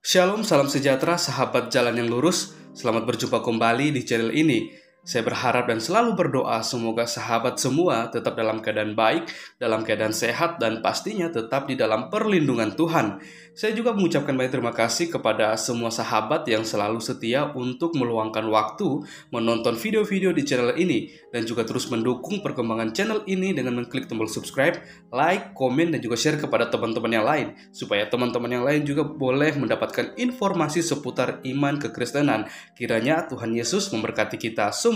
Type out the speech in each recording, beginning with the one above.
Shalom, salam sejahtera, sahabat jalan yang lurus. Selamat berjumpa kembali di channel ini. Saya berharap dan selalu berdoa semoga sahabat semua tetap dalam keadaan baik, dalam keadaan sehat, dan pastinya tetap di dalam perlindungan Tuhan. Saya juga mengucapkan banyak terima kasih kepada semua sahabat yang selalu setia untuk meluangkan waktu menonton video-video di channel ini, dan juga terus mendukung perkembangan channel ini dengan mengklik tombol subscribe, like, komen, dan juga share kepada teman-teman yang lain, supaya teman-teman yang lain juga boleh mendapatkan informasi seputar iman kekristenan. Kiranya Tuhan Yesus memberkati kita semua.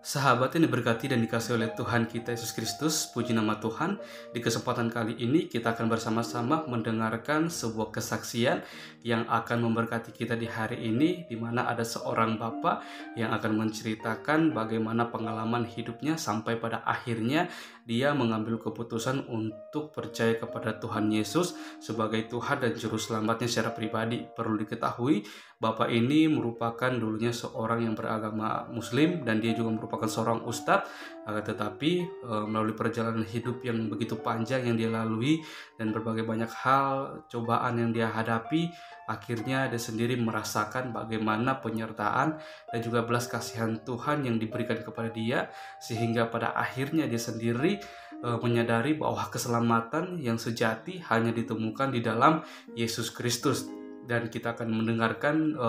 Sahabat yang diberkati dan dikasihi oleh Tuhan kita Yesus Kristus, puji nama Tuhan. Di kesempatan kali ini kita akan bersama-sama mendengarkan sebuah kesaksian yang akan memberkati kita di hari ini, di mana ada seorang bapak yang akan menceritakan bagaimana pengalaman hidupnya sampai pada akhirnya dia mengambil keputusan untuk percaya kepada Tuhan Yesus sebagai Tuhan dan Juru Selamatnya secara pribadi. Perlu diketahui, bapak ini merupakan dulunya seorang yang beragama Muslim dan dia juga merupakan seorang ustadz, tetapi melalui perjalanan hidup yang begitu panjang yang dia lalui dan berbagai banyak hal cobaan yang dia hadapi, akhirnya dia sendiri merasakan bagaimana penyertaan dan juga belas kasihan Tuhan yang diberikan kepada dia, sehingga pada akhirnya dia sendiri menyadari bahwa keselamatan yang sejati hanya ditemukan di dalam Yesus Kristus. Dan kita akan mendengarkan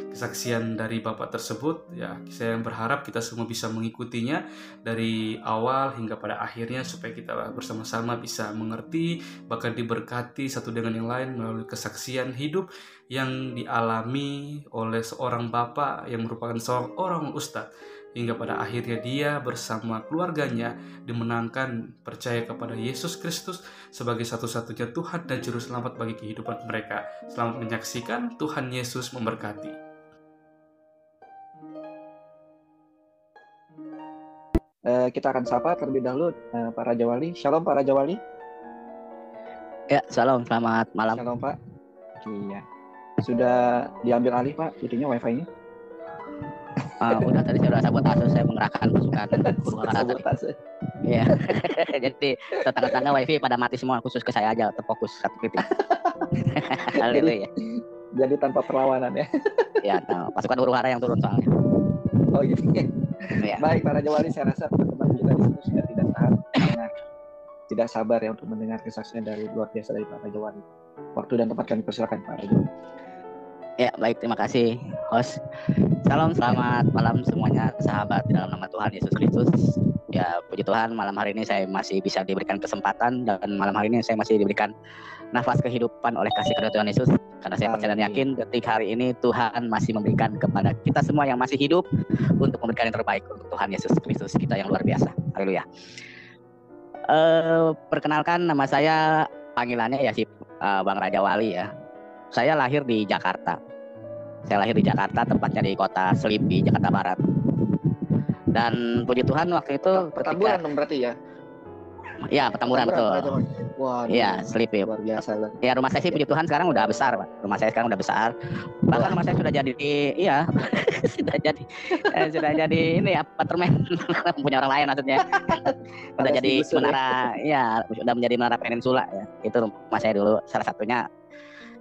kesaksian dari Bapak tersebut. Ya, saya berharap kita semua bisa mengikutinya dari awal hingga pada akhirnya, supaya kita bersama-sama bisa mengerti, bahkan diberkati satu dengan yang lain melalui kesaksian hidup yang dialami oleh seorang Bapak yang merupakan seorang ustadz, hingga pada akhirnya dia bersama keluarganya dimenangkan percaya kepada Yesus Kristus sebagai satu-satunya Tuhan dan Juru Selamat bagi kehidupan mereka. Selamat menyaksikan. Tuhan Yesus memberkati. Kita akan sapa terlebih dahulu Pak Raja Wali. Shalom Pak Raja Wali. Ya, shalom, selamat malam. Shalom Pak. Iya. Sudah diambil alih Pak, itunya wifi-nya? Udah, tadi saya udah sabotase, saya mengerahkan pasukan huru-hara tadi. Iya. Jadi tetangga-tetangga wifi pada mati semua, khusus ke saya aja terfokus satu titik. Haleluya. Jadi tanpa perlawanan ya. Ya, pasukan huru-hara yang turun soalnya. Oh gitu ya. Ya. Baik Pak Raja Wali, saya rasa teman-teman kita di sini sudah tidak tahan mendengar, tidak sabar ya untuk mendengar kesaksian dari luar biasa dari Pak Raja Wali. Waktu dan tempat kami persilakan Pak Raja Wali. Ya, baik, terima kasih host. Salam, selamat malam semuanya sahabat di dalam nama Tuhan Yesus Kristus. Ya, puji Tuhan, malam hari ini saya masih bisa diberikan kesempatan, dan malam hari ini saya masih diberikan nafas kehidupan oleh kasih karunia Tuhan Yesus. Karena saya percaya dan yakin detik hari ini Tuhan masih memberikan kepada kita semua yang masih hidup untuk memberikan yang terbaik untuk Tuhan Yesus Kristus kita yang luar biasa. Haleluya. Perkenalkan, nama saya panggilannya ya si Bang Raja Wali ya. Saya lahir di Jakarta. Saya lahir di Jakarta, tepatnya di kota Selipi, Jakarta Barat. Dan puji Tuhan waktu itu Petamburan dong berarti ya? Ya, Petamburan betul. Wah, iya, Selipi. Luar biasa lah. Ya, rumah saya sih puji Tuhan sekarang udah besar, Pak. Rumah saya sekarang udah besar. Bahkan rumah saya sudah jadi, iya, sudah jadi ini apartemen punya orang lain maksudnya. Udah jadi menara, ya, sudah menjadi menara peninsula ya. Itu rumah saya dulu, salah satunya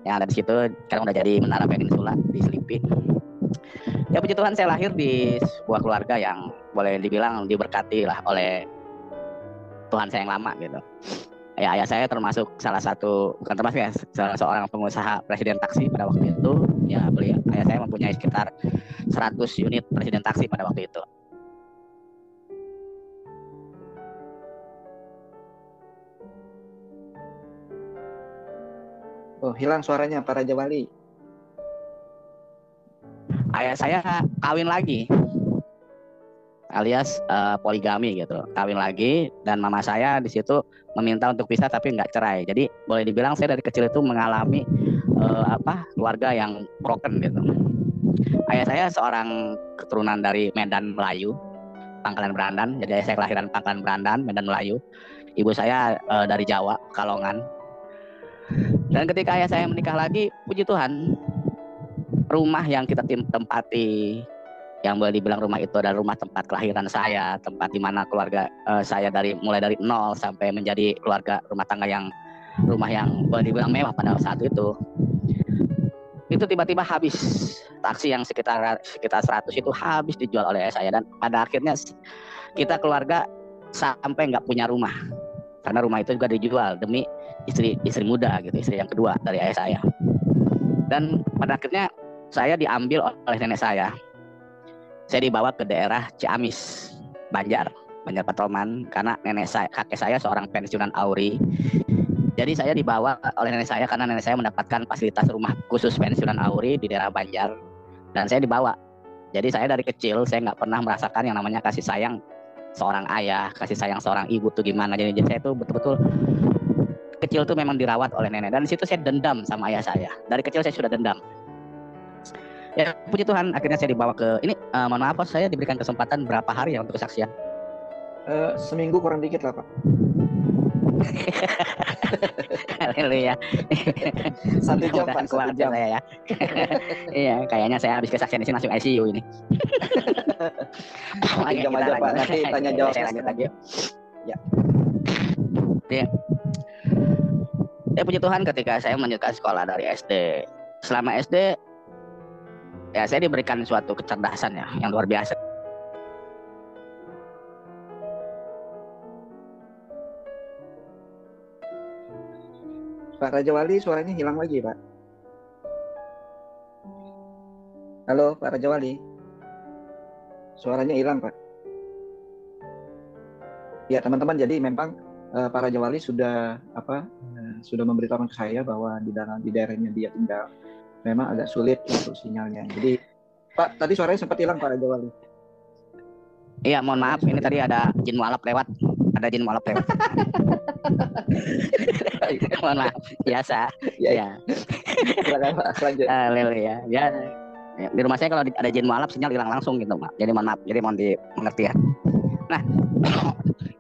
yang ada di situ. Sekarang udah jadi menara peninsula di Selipi. Ya, puji Tuhan saya lahir di sebuah keluarga yang boleh dibilang diberkati lah oleh Tuhan saya yang lama gitu. Ya, ayah saya termasuk salah satu, bukan termasuk ya, salah seorang pengusaha presiden taksi pada waktu itu. Ya, ayah saya mempunyai sekitar 100 unit presiden taksi pada waktu itu. Oh, hilang suaranya Pak Raja Wali. Ayah saya kawin lagi, alias poligami gitu, kawin lagi, dan mama saya di situ meminta untuk pisah tapi nggak cerai. Jadi boleh dibilang saya dari kecil itu mengalami keluarga yang broken gitu. Ayah saya seorang keturunan dari Medan Melayu, Pangkalan Berandan. Jadi ayah saya kelahiran Pangkalan Berandan, Medan Melayu. Ibu saya dari Jawa, Kalongan. Dan ketika ayah saya menikah lagi, puji Tuhan, rumah yang kita tempati yang boleh dibilang rumah itu adalah rumah tempat kelahiran saya, tempat di mana keluarga saya mulai dari nol sampai menjadi keluarga rumah yang boleh dibilang mewah pada saat itu tiba-tiba habis. Taksi yang sekitar 100 itu habis dijual oleh ayah saya, dan pada akhirnya kita keluarga sampai nggak punya rumah karena rumah itu juga dijual demi istri muda gitu, istri yang kedua dari ayah saya. Dan pada akhirnya saya diambil oleh nenek saya. Saya dibawa ke daerah Ciamis, Banjar Patroman, karena kakek saya seorang pensiunan AURI. Jadi saya dibawa oleh nenek saya karena nenek saya mendapatkan fasilitas rumah khusus pensiunan AURI di daerah Banjar, dan saya dibawa. Jadi saya dari kecil saya nggak pernah merasakan yang namanya kasih sayang seorang ayah, kasih sayang seorang ibu tuh gimana. Jadi saya tuh betul-betul kecil tuh memang dirawat oleh nenek, dan di situ saya dendam sama ayah saya. Dari kecil saya sudah dendam. Ya puji Tuhan, akhirnya saya dibawa ke ini. Mohon maaf, saya diberikan kesempatan berapa hari ya untuk kesaksian? Seminggu kurang dikit lah Pak. Haleluya. 1 jam Pak, 1 jam saya ya. Iya, kayaknya saya habis kesaksian di sini langsung ICU ini. 1 jam aja Pak, nanti tanya jawab. Saya lanjut lagi. Ya. Ya puji Tuhan, ketika saya melanjutkan sekolah dari SD, selama SD ya saya diberikan suatu kecerdasan ya yang luar biasa. Pak Raja Wali, suaranya hilang lagi Pak. Halo Pak Raja Wali, suaranya hilang Pak. Ya teman-teman, jadi memang Pak Raja Wali sudah memberitahukan ke saya bahwa di daerahnya dia tinggal memang agak sulit untuk sinyalnya. Jadi Pak, tadi suaranya sempat hilang Pak Raja Wali. Iya, mohon maaf, ini tadi ada jin mualaf lewat. Mohon maaf, biasa. Ya. Silakan Pak, lanjut. Haleluya. Ya. Di rumah saya kalau ada jin mualaf sinyal hilang langsung gitu, Pak. Jadi mohon maaf, jadi mohon dimengerti ya. Nah,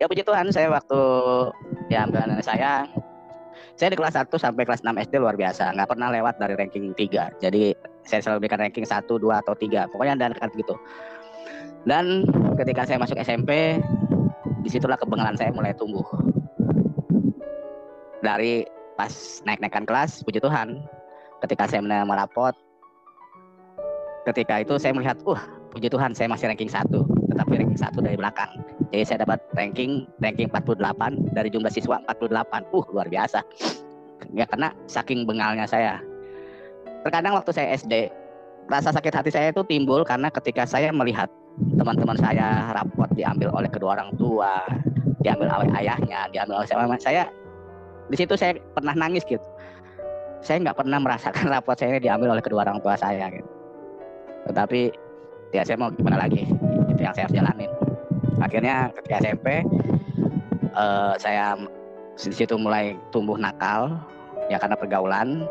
ya puji Tuhan, saya waktu diambil nenek saya di kelas 1 sampai kelas 6 SD luar biasa, nggak pernah lewat dari ranking 3. Jadi saya selalu berikan ranking 1, 2, atau 3, pokoknya dan dekat gitu. Dan ketika saya masuk SMP, disitulah kebengalan saya mulai tumbuh. Dari pas naik-naikan kelas, puji Tuhan, ketika saya menerima rapot, ketika itu saya melihat, puji Tuhan saya masih ranking 1, tetapi ranking 1 dari belakang. Jadi saya dapat ranking 48 dari jumlah siswa 48. Luar biasa. Ya karena saking bengalnya saya. Terkadang waktu saya SD, rasa sakit hati saya itu timbul karena ketika saya melihat teman-teman saya rapot diambil oleh kedua orang tua, diambil oleh ayahnya, diambil oleh saya. Di situ saya pernah nangis gitu. Saya nggak pernah merasakan rapot saya ini diambil oleh kedua orang tua saya gitu. Tetapi ya saya mau gimana lagi, itu yang saya harus jalanin. Akhirnya ketika SMP saya di situ mulai tumbuh nakal ya karena pergaulan,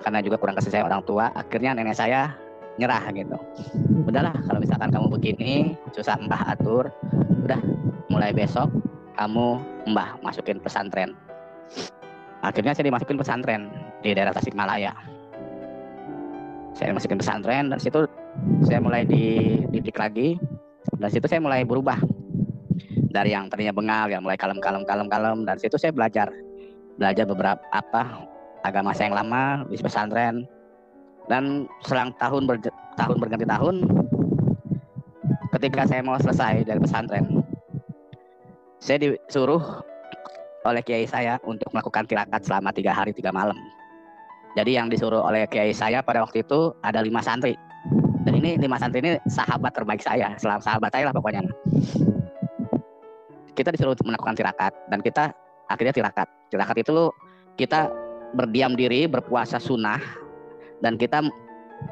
karena juga kurang kasih sayang orang tua. Akhirnya nenek saya nyerah gitu. Udahlah, kalau misalkan kamu begini susah Mbah atur, udah mulai besok kamu Mbah masukin pesantren. Akhirnya saya dimasukin pesantren di daerah Tasikmalaya. Saya masukin pesantren, dan situ saya mulai dididik lagi. Dan situ saya mulai berubah dari yang tadinya bengal, yang mulai kalem. Dan situ saya belajar beberapa agama saya yang lama di pesantren. Dan selang tahun berganti tahun, ketika saya mau selesai dari pesantren, saya disuruh oleh kiai saya untuk melakukan tirakat selama 3 hari 3 malam. Jadi yang disuruh oleh kiai saya pada waktu itu ada 5 santri. Dan ini 5 santri ini sahabat terbaik saya, sahabat saya lah pokoknya. Kita disuruh melakukan tirakat, dan kita akhirnya tirakat. Tirakat itu kita berdiam diri, berpuasa sunnah, dan kita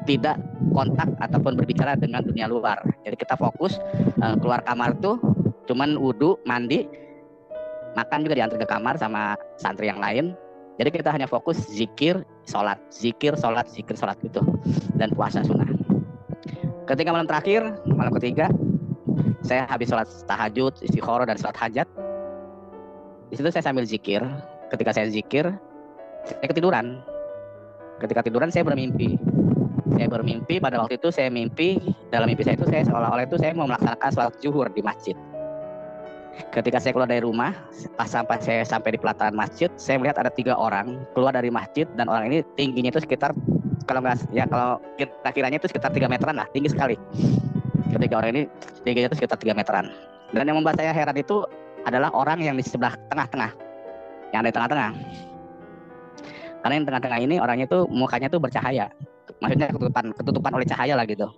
tidak kontak ataupun berbicara dengan dunia luar. Jadi kita fokus keluar kamar tuh cuman wudhu, mandi, makan juga diantar ke kamar sama santri yang lain. Jadi kita hanya fokus zikir, sholat gitu, dan puasa sunnah. Ketika malam terakhir, malam ketiga, saya habis sholat tahajud, istikharah, dan sholat hajat. Di situ saya sambil zikir. Ketika saya zikir, saya ketiduran. Ketika tiduran saya bermimpi. Saya bermimpi pada waktu itu, dalam mimpi saya itu saya seolah-olah itu saya mau melaksanakan sholat zuhur di masjid. Ketika saya keluar dari rumah, pas saya sampai di pelataran masjid, saya melihat ada 3 orang keluar dari masjid, dan orang ini tingginya itu sekitar kalau kiranya itu sekitar 3 meteran lah, tinggi sekali. Ketika orang ini tingginya itu sekitar 3 meteran. Dan yang membuat saya heran itu adalah orang yang di sebelah tengah-tengah, yang ada di tengah-tengah. Karena yang tengah-tengah ini orangnya itu mukanya itu bercahaya, maksudnya ketutupan oleh cahaya lah gitu.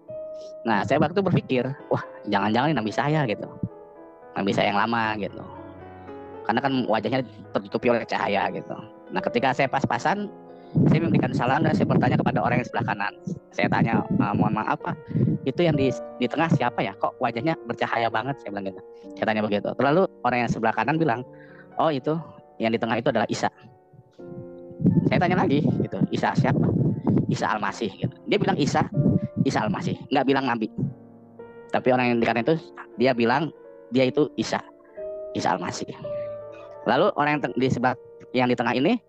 Nah, saya waktu itu berpikir, wah jangan-jangan ini nabi saya gitu, nabi saya yang lama gitu, karena kan wajahnya tertutupi oleh cahaya gitu. Nah, ketika saya pas-pasan, saya memberikan salam dan saya bertanya kepada orang yang sebelah kanan. Saya tanya, mohon maaf Pak, itu yang di tengah siapa ya? Kok wajahnya bercahaya banget? Saya bilang gitu. Saya tanya begitu. Lalu orang yang sebelah kanan bilang, oh itu yang di tengah itu adalah Isa. Saya tanya lagi gitu, Isa siapa? Isa Al-Masih gitu. Dia bilang Isa Al-Masih, nggak bilang Nabi. Tapi orang yang di kanan itu dia bilang dia itu Isa Al-Masih. Lalu orang yang di sebelah yang di tengah ini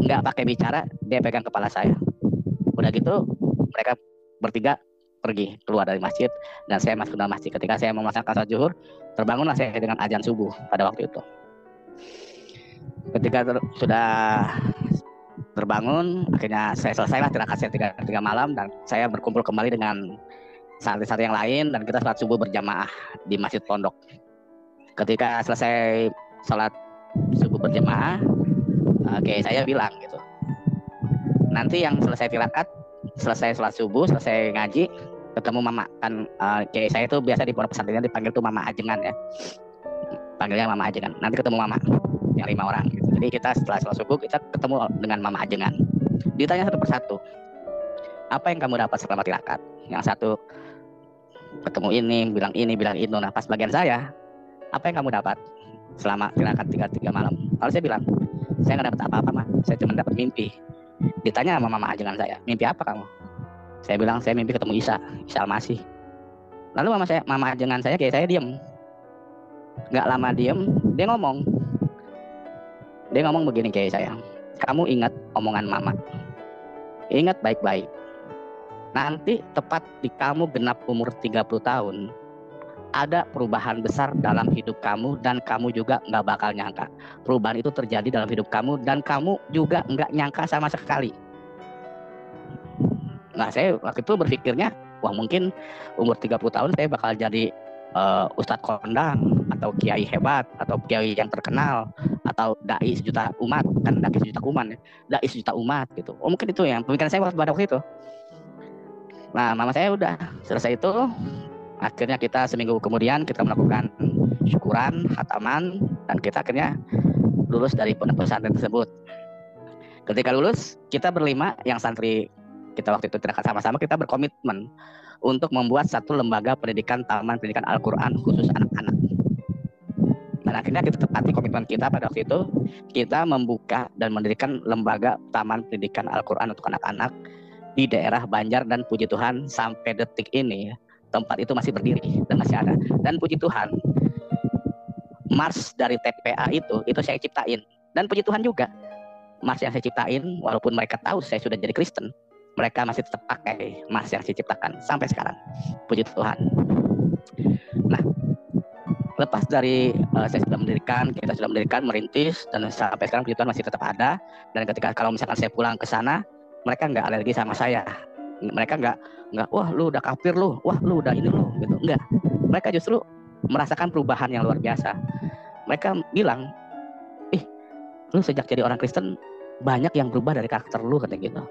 nggak pakai bicara, dia pegang kepala saya. Udah gitu mereka bertiga pergi keluar dari masjid dan saya masuk ke dalam masjid. Ketika saya melaksanakan sholat zuhur, terbangunlah saya dengan azan subuh pada waktu itu. Ketika sudah terbangun, akhirnya saya selesailah tirakat saya 3 malam dan saya berkumpul kembali dengan santri-santri yang lain dan kita sholat subuh berjamaah di masjid pondok. Ketika selesai sholat subuh berjamaah, saya bilang gitu, nanti yang selesai tirakat, selesai sholat subuh, selesai ngaji, ketemu mama kan, saya itu biasa di pondok pesantren dipanggil tuh mama ajengan ya, panggilnya mama ajengan. Nanti ketemu mama yang 5 orang gitu. Jadi kita setelah sholat subuh kita ketemu dengan mama ajengan. Ditanya satu persatu, apa yang kamu dapat selama tirakat? Yang satu ketemu ini bilang itu. Nah, pas bagian saya, apa yang kamu dapat selama tirakat 3 malam? Lalu saya bilang, saya nggak dapat apa-apa mah, saya cuma dapat mimpi. Ditanya sama mama ajengan saya, mimpi apa kamu? Saya bilang saya mimpi ketemu Isa Al-Masih. Lalu mama ajengan saya kayak saya diam. Nggak lama diam, dia ngomong begini kayak saya, kamu ingat omongan mama, ingat baik-baik, nanti tepat di kamu genap umur 30 tahun ada perubahan besar dalam hidup kamu dan kamu juga nggak bakal nyangka perubahan itu terjadi dalam hidup kamu dan kamu juga nggak nyangka sama sekali. Nah, saya waktu itu berpikirnya, wah mungkin umur 30 tahun saya bakal jadi ustadz kondang atau kiai hebat atau kiai yang terkenal atau dai sejuta umat, kan dai sejuta umat ya, dai sejuta umat gitu. Oh mungkin itu yang pemikiran saya pada waktu itu. Nah, mama saya udah selesai itu, akhirnya kita seminggu kemudian kita melakukan syukuran, khataman, dan kita akhirnya lulus dari pondok pesantren tersebut. Ketika lulus, kita berlima yang santri kita waktu itu tidak sama-sama, kita berkomitmen untuk membuat satu lembaga pendidikan taman pendidikan Al-Quran khusus anak-anak. Dan akhirnya kita tepati komitmen kita pada waktu itu, kita membuka dan mendirikan lembaga taman pendidikan Al-Quran untuk anak-anak di daerah Banjar, dan puji Tuhan sampai detik ini tempat itu masih berdiri dan masih ada. Dan puji Tuhan, mars dari TPA itu saya ciptain. Dan puji Tuhan juga, mars yang saya ciptain, walaupun mereka tahu saya sudah jadi Kristen, mereka masih tetap pakai mars yang saya ciptakan sampai sekarang. Puji Tuhan. Nah, lepas dari saya sudah mendirikan, kita sudah mendirikan, merintis, dan sampai sekarang puji Tuhan masih tetap ada. Dan ketika kalau misalkan saya pulang ke sana, mereka nggak alergi sama saya. Mereka nggak wah lu udah kafir lu, wah lu udah ini lu gitu. Enggak. Mereka justru merasakan perubahan yang luar biasa. Mereka bilang, lu sejak jadi orang Kristen banyak yang berubah dari karakter lu, katanya gitu.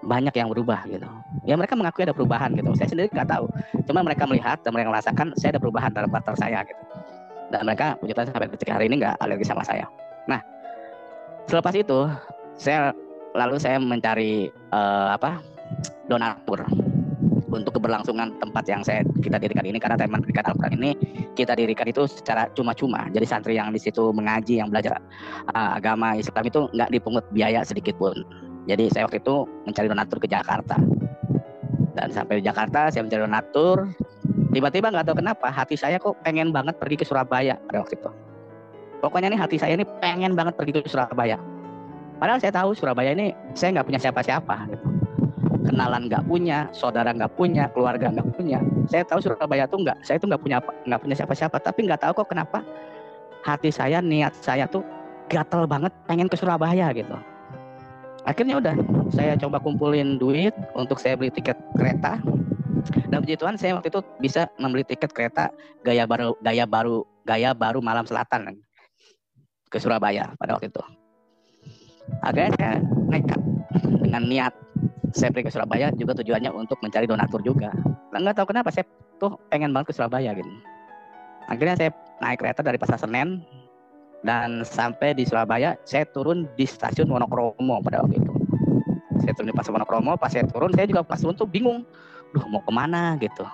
Banyak yang berubah gitu. Ya mereka mengakui ada perubahan gitu. Saya sendiri nggak tahu. Cuma mereka melihat dan mereka merasakan saya ada perubahan dalam karakter saya gitu. Dan mereka puji Tuhan sampai detik hari ini nggak alergi sama saya. Nah, selepas itu saya mencari donatur untuk keberlangsungan tempat yang kita dirikan ini, karena taman pendidikan Al-Quran ini kita dirikan itu secara cuma-cuma. Jadi santri yang di situ mengaji, yang belajar agama Islam itu nggak dipungut biaya sedikit pun. Jadi saya waktu itu mencari donatur ke Jakarta, dan sampai di Jakarta saya mencari donatur. Tiba-tiba nggak tahu kenapa hati saya kok pengen banget pergi ke Surabaya pada waktu itu. Pokoknya nih hati saya ini pengen banget pergi ke Surabaya. Padahal saya tahu Surabaya ini saya nggak punya siapa-siapa gitu. kenalan nggak punya, saudara nggak punya, keluarga nggak punya. Saya tahu Surabaya tuh saya tuh nggak punya siapa-siapa, tapi nggak tahu kok kenapa hati saya, niat saya tuh gatel banget pengen ke Surabaya gitu. Akhirnya udah saya coba kumpulin duit untuk saya beli tiket kereta. Dan puji Tuhan saya waktu itu bisa membeli tiket kereta gaya baru Malam Selatan ke Surabaya pada waktu itu. Akhirnya saya nekat dengan niat saya pergi ke Surabaya juga tujuannya untuk mencari donatur juga. Nggak tahu kenapa saya tuh pengen banget ke Surabaya gitu. Akhirnya saya naik kereta dari Pasar Senen dan sampai di Surabaya. Saya turun di stasiun Wonokromo pada waktu itu. Saya turun di Pasar Wonokromo. Pas saya turun, saya juga pas turun tuh bingung. Duh, mau kemana gitu.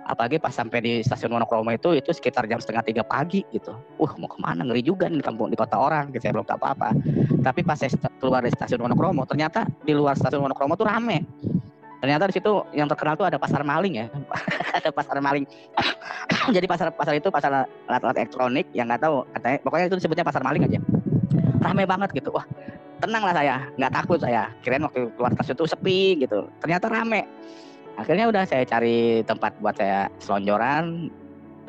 Apalagi pas sampai di stasiun Wonokromo itu sekitar jam 2:30 pagi gitu. Mau kemana, ngeri juga nih di kota orang gitu. Saya belum tahu apa-apa. Tapi pas saya keluar dari stasiun Wonokromo, ternyata di luar stasiun Wonokromo tuh rame. Ternyata di situ yang terkenal tuh ada pasar maling ya. Ada pasar maling. Jadi pasar itu pasar alat elektronik yang nggak tahu, katanya pokoknya itu disebutnya pasar maling aja. Rame banget gitu. Wah, tenang lah saya, nggak takut saya. Kirain waktu keluar stasiun itu sepi gitu. Ternyata rame. Akhirnya udah saya cari tempat buat saya selonjoran.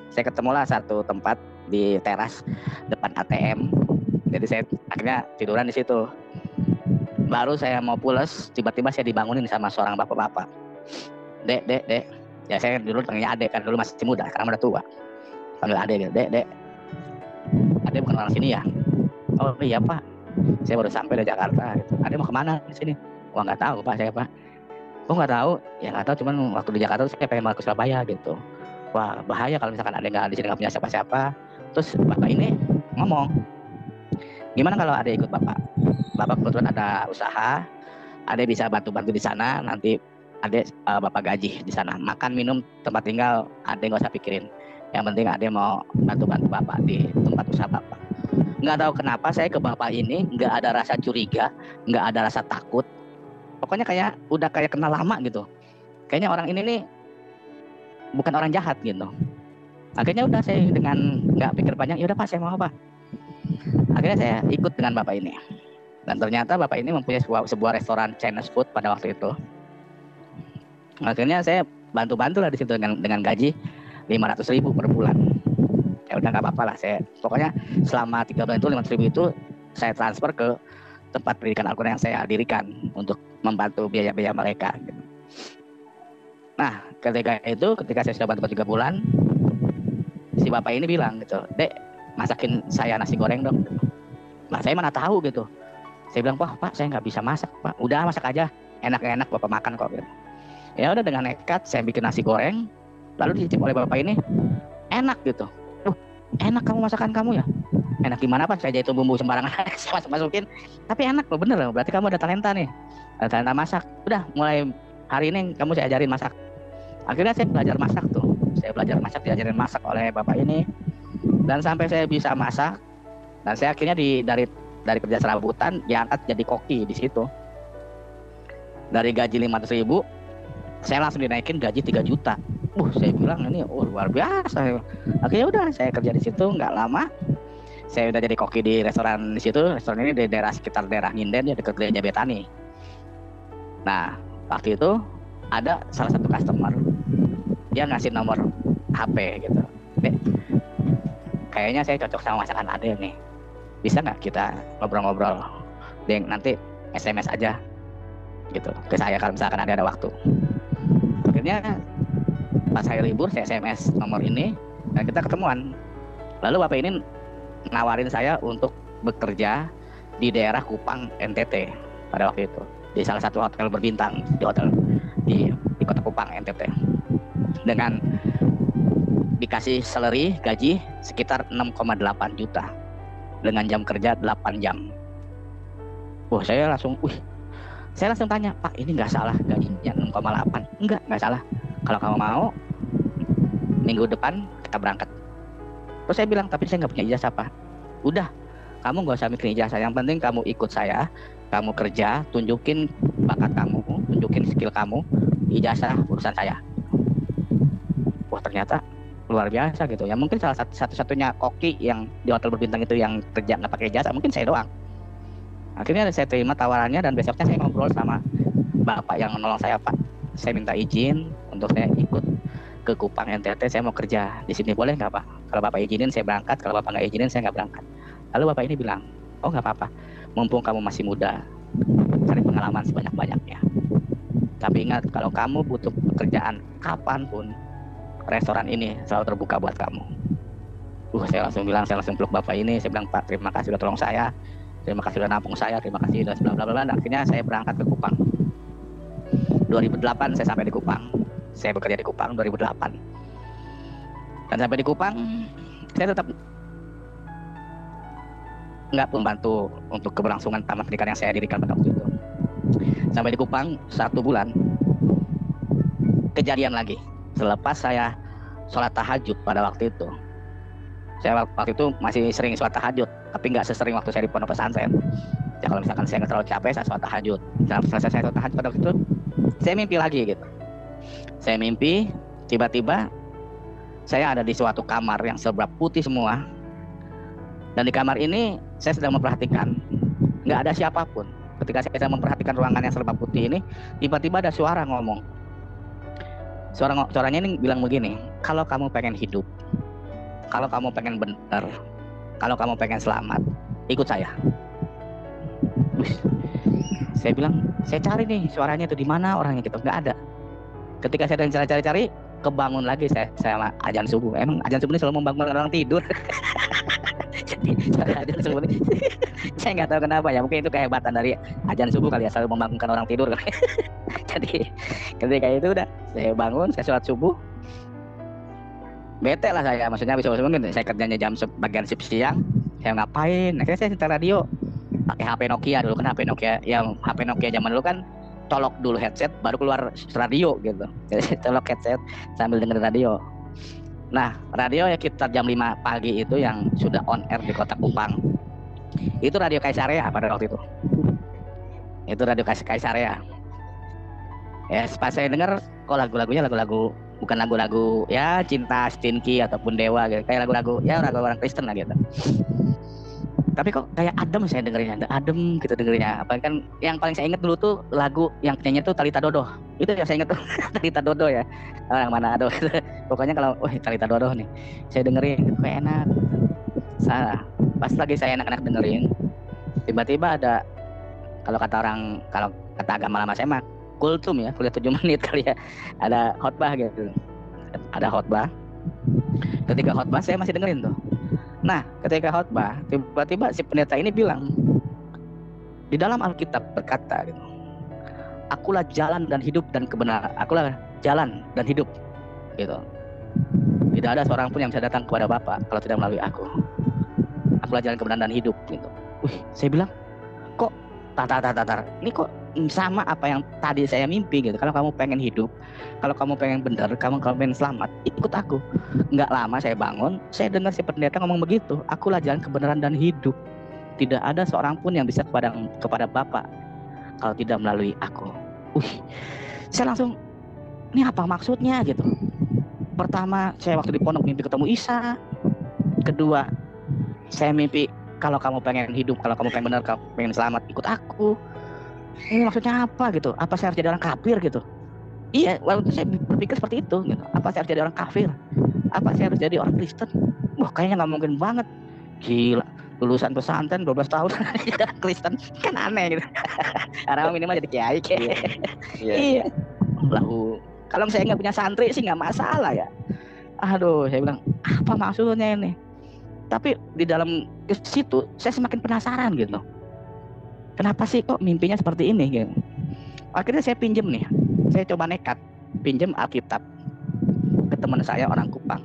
Saya ketemulah satu tempat di teras depan ATM. Jadi saya akhirnya tiduran di situ. Baru saya mau pules, tiba-tiba saya dibangunin sama seorang bapak-bapak. Dek. Ya saya dulu panggilnya Adek, kan dulu masih muda, sekarang udah tua. Panggil Adek gitu, Dek. Adek bukan orang sini ya? Oh iya Pak, saya baru sampai dari Jakarta gitu. Adek mau kemana di sini? Wah nggak tahu Pak, saya Pak. Oh nggak tahu? Ya nggak tahu, cuman waktu di Jakarta saya pengen mau ke Surabaya gitu. Wah bahaya kalau misalkan Adek nggak di sini, nggak punya siapa-siapa. Terus bapak ini ngomong, gimana kalau Adek ikut Bapak? Bapak kebetulan ada usaha, Adek bisa bantu-bantu di sana. Nanti Adek Bapak gaji di sana, makan minum tempat tinggal Adek nggak usah pikirin. Yang penting Adek mau bantu-bantu Bapak di tempat usaha Bapak. Nggak tahu kenapa saya ke Bapak ini nggak ada rasa curiga, nggak ada rasa takut. Pokoknya udah kayak kenal lama gitu. Kayaknya orang ini nih bukan orang jahat gitu. Akhirnya udah saya dengan nggak pikir panjang, ya udah Pak, saya mau Pak. Akhirnya saya ikut dengan Bapak ini. Dan ternyata Bapak ini mempunyai sebuah restoran Chinese food pada waktu itu. Akhirnya saya bantu-bantu lah di situ dengan gaji 500.000 per bulan. Ya udah nggak apa-apa lah, saya pokoknya selama 3 bulan itu 500.000 itu saya transfer ke tempat pendidikan Al-Quran yang saya dirikan untuk membantu biaya-biaya mereka gitu. Nah ketika saya sudah bantu 3 bulan, si Bapak ini bilang gitu, Dek masakin saya nasi goreng dong. Nah saya mana tahu gitu. Saya bilang, wah Pak, saya nggak bisa masak Pak. Udah masak aja, enak-enak Bapak makan kok gitu. Ya udah dengan nekat saya bikin nasi goreng, lalu dicicip oleh Bapak ini, enak gitu. Enak kamu masakan kamu ya? Enak gimana Pak? Saya jahit bumbu sembarangan saya masukin. Tapi enak loh, bener loh. Berarti kamu ada talenta nih, ada talenta masak. Udah mulai hari ini kamu saya ajarin masak. Akhirnya saya belajar masak tuh. Saya belajar masak, diajarin masak oleh Bapak ini. Dan sampai saya bisa masak, dan saya akhirnya dari kerja serabutan diangkat jadi koki di situ. Dari gaji 500.000 saya langsung dinaikin gaji 3 juta. Saya bilang ini luar biasa. Akhirnya udah saya kerja di situ, nggak lama saya udah jadi koki di restoran di situ. Restoran ini di sekitar daerah Nginden ya, dekat Gereja Betani. Nah waktu itu ada salah satu customer, dia ngasih nomor HP gitu. Kayaknya saya cocok sama masakan Adek nih. Bisa nggak kita ngobrol-ngobrol? Nanti SMS aja gitu ke saya kalau misalkan ada waktu. Akhirnya pas saya libur saya SMS nomor ini dan kita ketemuan. Lalu Bapak ini nawarin saya untuk bekerja di daerah Kupang NTT pada waktu itu, di salah satu hotel berbintang di kota Kupang NTT, dengan dikasih salary gaji sekitar 6,8 juta dengan jam kerja 8 jam. Saya langsung tanya, Pak ini nggak salah gajinya 6,8? Nggak salah. Kalau kamu mau minggu depan kita berangkat. Terus saya bilang, tapi saya nggak punya ijazah Pak. Udah, kamu nggak usah mikirin ijazah. Yang penting kamu ikut saya, kamu kerja, tunjukin bakat kamu, tunjukin skill kamu. Ijazah urusan saya. Ternyata luar biasa gitu ya. Mungkin salah satu-satunya koki yang di hotel berbintang itu yang kerja nggak pakai ijazah, mungkin saya doang. Akhirnya saya terima tawarannya dan besoknya saya ngobrol sama Bapak yang menolong saya, Pak, saya minta izin untuk saya ikut ke Kupang NTT, saya mau kerja di sini, boleh nggak Pak? Kalau Bapak izinin saya berangkat, kalau Bapak nggak izinin saya nggak berangkat. Lalu Bapak ini bilang, oh nggak apa-apa, mumpung kamu masih muda, cari pengalaman sebanyak-banyaknya. Tapi ingat, kalau kamu butuh pekerjaan kapanpun, restoran ini selalu terbuka buat kamu. Saya langsung bilang, saya langsung peluk Bapak ini, saya bilang, Pak, terima kasih sudah tolong saya, terima kasih sudah nampung saya, terima kasih sudah bla bla bla. Akhirnya saya berangkat ke Kupang. 2008 saya sampai di Kupang. Saya bekerja di Kupang 2008. Dan sampai di Kupang, saya tetap nggak membantu untuk keberlangsungan taman pendidikan yang saya dirikan pada waktu itu. Sampai di Kupang 1 bulan, kejadian lagi. Selepas saya sholat tahajud pada waktu itu, saya waktu itu masih sering sholat tahajud, tapi nggak sesering waktu saya di pondok pesantren. Ya, kalau misalkan saya nggak terlalu capek, saya sholat tahajud. Dan selesai saya sholat tahajud pada waktu itu, saya mimpi lagi gitu. Saya mimpi, tiba-tiba saya ada di suatu kamar yang serba putih semua. Dan di kamar ini saya sedang memperhatikan, nggak ada siapapun. Ketika saya sedang memperhatikan ruangan yang serba putih ini, tiba-tiba ada suara ngomong. Suaranya ini bilang begini, kalau kamu pengen hidup, kalau kamu pengen benar, kalau kamu pengen selamat, ikut saya. Saya bilang, saya cari nih suaranya itu di mana orangnya gitu, nggak ada. Ketika saya cari-cari, kebangun lagi saya sama azan subuh. Emang azan subuh ini selalu membangunkan orang tidur. Jadi azan subuh ini, saya nggak tahu kenapa ya, mungkin itu kehebatan dari azan subuh kali ya, selalu membangunkan orang tidur. Jadi ketika itu udah saya bangun, saya sholat subuh. Bete lah saya, maksudnya habis sholat subuh saya kerjanya jam bagian siang, saya ngapain? Akhirnya saya setel radio, pakai HP Nokia dulu kan, HP Nokia yang HP Nokia zaman dulu kan colok dulu headset baru keluar radio gitu. Jadi colok headset sambil dengerin radio. Nah, radio ya kita jam 5 pagi itu yang sudah on air di Kota Kupang. Itu radio Kaisaria pada waktu itu. Itu radio Kaisaria. Ya, pas saya dengar kok lagu-lagunya lagu-lagu bukan lagu-lagu ya cinta Stinky ataupun Dewa gitu, kayak lagu-lagu ya lagu orang Kristen lah gitu. Tapi kok kayak adem saya dengerinnya, adem gitu dengerinnya. Apa kan yang paling saya ingat dulu tuh lagu yang penyanyi tuh Talita Dodo. Itu yang saya ingat tuh Talita Dodo ya. Orang mana aduh. Pokoknya kalau Talita Dodo nih, saya dengerin kok enak. Salah. Pas lagi saya enak-enak dengerin, tiba-tiba ada kalau kata agama lama saya mah kultum ya, kuliah 7 menit kali ya. Ada khotbah gitu. Ada khotbah. Ketika khotbah saya masih dengerin tuh. Nah, ketika khotbah, tiba-tiba si pendeta ini bilang, di dalam Alkitab berkata, gitu, akulah jalan dan hidup dan kebenaran. Akulah jalan dan hidup, gitu. Tidak ada seorang pun yang bisa datang kepada Bapa kalau tidak melalui aku. Akulah jalan kebenaran dan hidup, gitu. Saya bilang, kok tatar, ini kok sama apa yang tadi saya mimpi gitu. Kalau kamu pengen hidup, kalau kamu pengen benar, kamu pengen selamat, ikut aku. Nggak lama saya bangun, saya dengar si pendeta ngomong begitu. Akulah jalan kebenaran dan hidup. Tidak ada seorang pun yang bisa kepada Bapa kalau tidak melalui aku. Saya langsung, ini apa maksudnya gitu. Pertama, saya waktu di pondok mimpi ketemu Isa. Kedua, saya mimpi kalau kamu pengen hidup, kalau kamu pengen benar, kamu pengen selamat, ikut aku. Ini maksudnya apa gitu? Apa saya harus jadi orang kafir gitu? Iya, waktu itu saya berpikir seperti itu gitu. Apa saya harus jadi orang kafir? Apa saya harus jadi orang Kristen? Wah, kayaknya nggak mungkin banget. Gila, lulusan pesantren 12 tahun jadi Kristen kan aneh gitu. Karena minimal jadi kiai. Iya. Lalu kalau saya nggak punya santri sih nggak masalah ya. Aduh, saya bilang apa maksudnya ini? Tapi di dalam situ saya semakin penasaran gitu. Kenapa sih kok mimpinya seperti ini gitu. Akhirnya saya pinjem nih. Saya coba nekat pinjem Alkitab ke teman saya orang Kupang.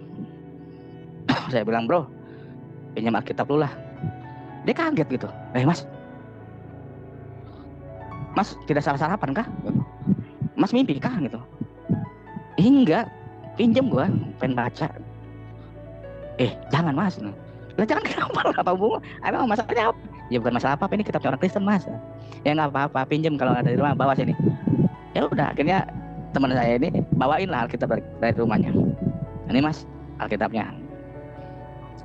Saya bilang, bro, pinjam Alkitab lu lah. Dia kaget gitu. Mas tidak salah sarapan kah? Mas mimpi kah gitu? Enggak, pinjem gua, pengen baca. Jangan mas. Lah jangan kenapa bunga? Emang masalahnya apa? Ya bukan masalah apa, ini kitabnya orang Kristen mas. Ya nggak apa-apa, pinjem kalau ada di rumah, bawa sini. Ya udah, akhirnya teman saya ini bawain lah Alkitab dari rumahnya. Ini mas Alkitabnya.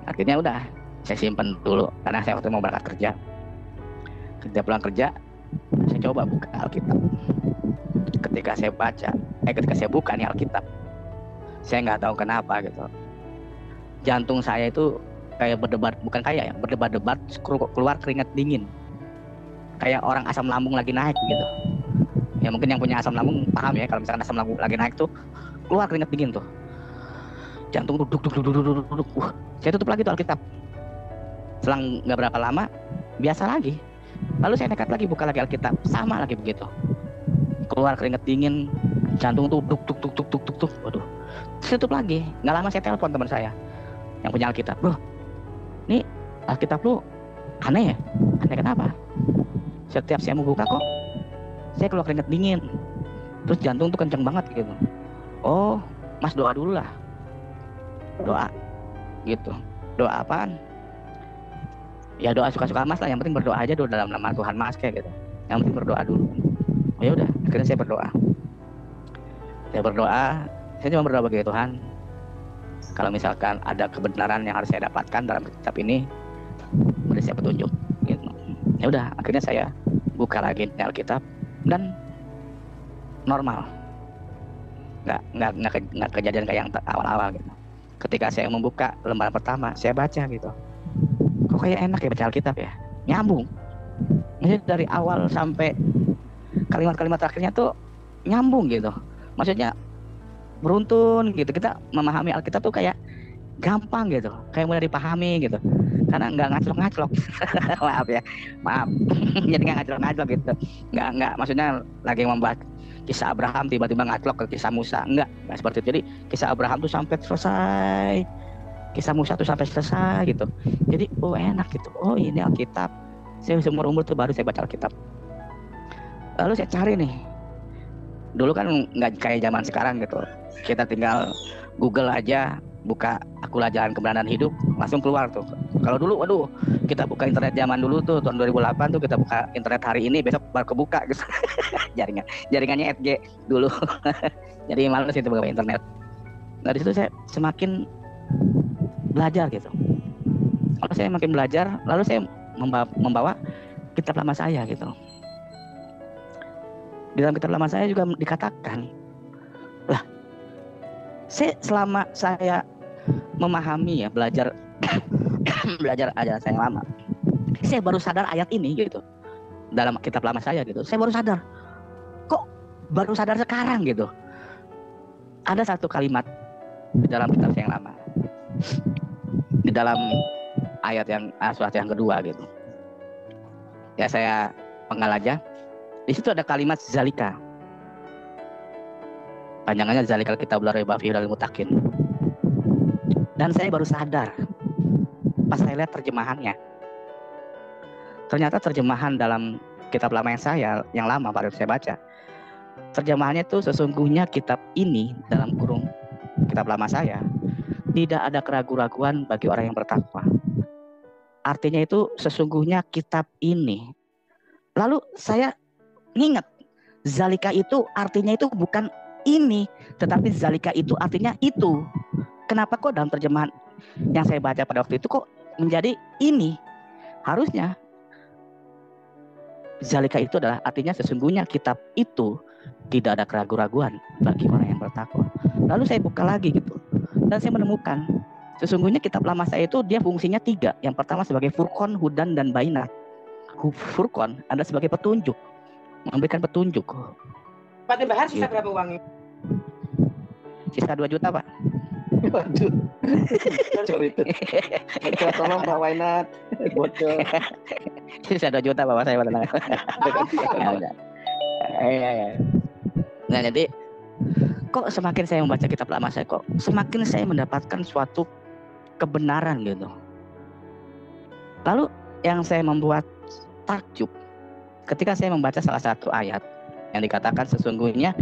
Akhirnya udah saya simpen dulu karena saya waktu mau berangkat kerja. Ketika pulang kerja, saya coba buka Alkitab. ketika saya buka nih Alkitab, saya nggak tahu kenapa gitu, jantung saya itu kayak berdebar-debar keluar keringat dingin, kayak orang asam lambung lagi naik gitu. Ya mungkin yang punya asam lambung paham ya, kalau misalkan asam lambung lagi naik tuh keluar keringat dingin tuh, jantung tuh duk. Saya tutup lagi tuh Alkitab. Selang nggak berapa lama biasa lagi. Lalu saya nekat lagi buka lagi Alkitab, sama lagi begitu. Keluar keringat dingin, jantung tuh duk. Waduh. Saya tutup lagi. Nggak lama saya telepon teman saya yang punya Alkitab. Bro, nih Alkitab lu aneh ya? Aneh kenapa? Setiap saya mau buka kok saya keluar keringat dingin. Terus jantung tuh kenceng banget gitu. Oh, Mas doa dulu lah. Doa gitu. Doa apaan? Ya doa suka-suka Mas lah, yang penting berdoa aja dulu dalam nama Tuhan Mas kayak gitu. Yang penting berdoa dulu. Oh ya udah, akhirnya saya berdoa. Saya cuma berdoa bagi Tuhan. Kalau misalkan ada kebenaran yang harus saya dapatkan dalam kitab ini, beri saya petunjuk. Gitu. Ya udah, akhirnya saya buka lagi Alkitab dan normal. Nggak kejadian kayak yang awal-awal gitu. Ketika saya membuka lembaran pertama, saya baca gitu. Kok kayak enak ya baca Alkitab ya? Nyambung. Jadi dari awal sampai kalimat-kalimat terakhirnya tuh nyambung gitu. Maksudnya beruntun gitu. Kita memahami Alkitab tuh kayak gampang gitu. Kayak mudah dipahami gitu. Karena nggak ngaclok-ngaclok. Maaf. Jadi nggak ngaclok-ngaclok gitu. Nggak maksudnya lagi membahas kisah Abraham tiba-tiba ngaclok ke kisah Musa. Enggak seperti itu. Jadi kisah Abraham tuh sampai selesai. Kisah Musa tuh sampai selesai gitu. Jadi enak gitu. Oh ini Alkitab. Saya seumur umur tuh baru saya baca Alkitab. Lalu saya cari nih. Dulu kan nggak kayak zaman sekarang gitu. Kita tinggal Google aja, buka Akulah Jalan Kebenaran Hidup, langsung keluar tuh. Kalau dulu, waduh, kita buka internet zaman dulu tuh tahun 2008 tuh kita buka internet hari ini, besok baru kebuka gitu. Jaringannya 4G dulu. Jadi males itu buka internet. Dari situ saya semakin belajar gitu. Lalu saya makin belajar, lalu saya membawa kitab lama saya gitu. Di dalam kitab lama saya juga dikatakan, lah, selama saya memahami ya, belajar ajaran saya lama, saya baru sadar ayat ini gitu. Dalam kitab lama saya gitu, saya baru sadar. Kok baru sadar sekarang gitu? Ada satu kalimat di dalam kitab saya yang lama. Di dalam surat yang kedua gitu. Ya saya penggal aja. Di situ ada kalimat zalika. Panjangannya zalikal kitabul la raiba fihi hudal lil muttaqin. Dan saya baru sadar pas saya lihat terjemahannya. Ternyata terjemahan dalam kitab lama yang lama pada saya baca. Terjemahannya itu sesungguhnya kitab ini dalam kurung kitab lama saya tidak ada keraguan-raguan bagi orang yang bertakwa. Artinya itu sesungguhnya kitab ini. Lalu saya ingat, zalika itu artinya itu bukan ini, tetapi zalika itu artinya itu. Kenapa kok dalam terjemahan yang saya baca pada waktu itu kok menjadi ini? Harusnya zalika itu adalah artinya sesungguhnya kitab itu tidak ada keraguan-raguan bagi orang yang bertakwa. Lalu saya buka lagi gitu. Dan saya menemukan sesungguhnya kitab lama saya itu dia fungsinya 3. Yang pertama sebagai furqon, hudan, dan bainat. Furqon ada sebagai petunjuk, memberikan petunjuk. Pak Bahar sisa berapa uangnya? Sisa 2 juta Pak. Waduh. Sorry itu. Tolong Pak Wainat. Bocor. Sisa 2 juta Bapak saya tenang. Ya. Nah jadi kok semakin saya membaca kitab lama saya kok semakin saya mendapatkan suatu kebenaran gitu. Lalu yang saya membuat takjub ketika saya membaca salah satu ayat yang dikatakan sesungguhnya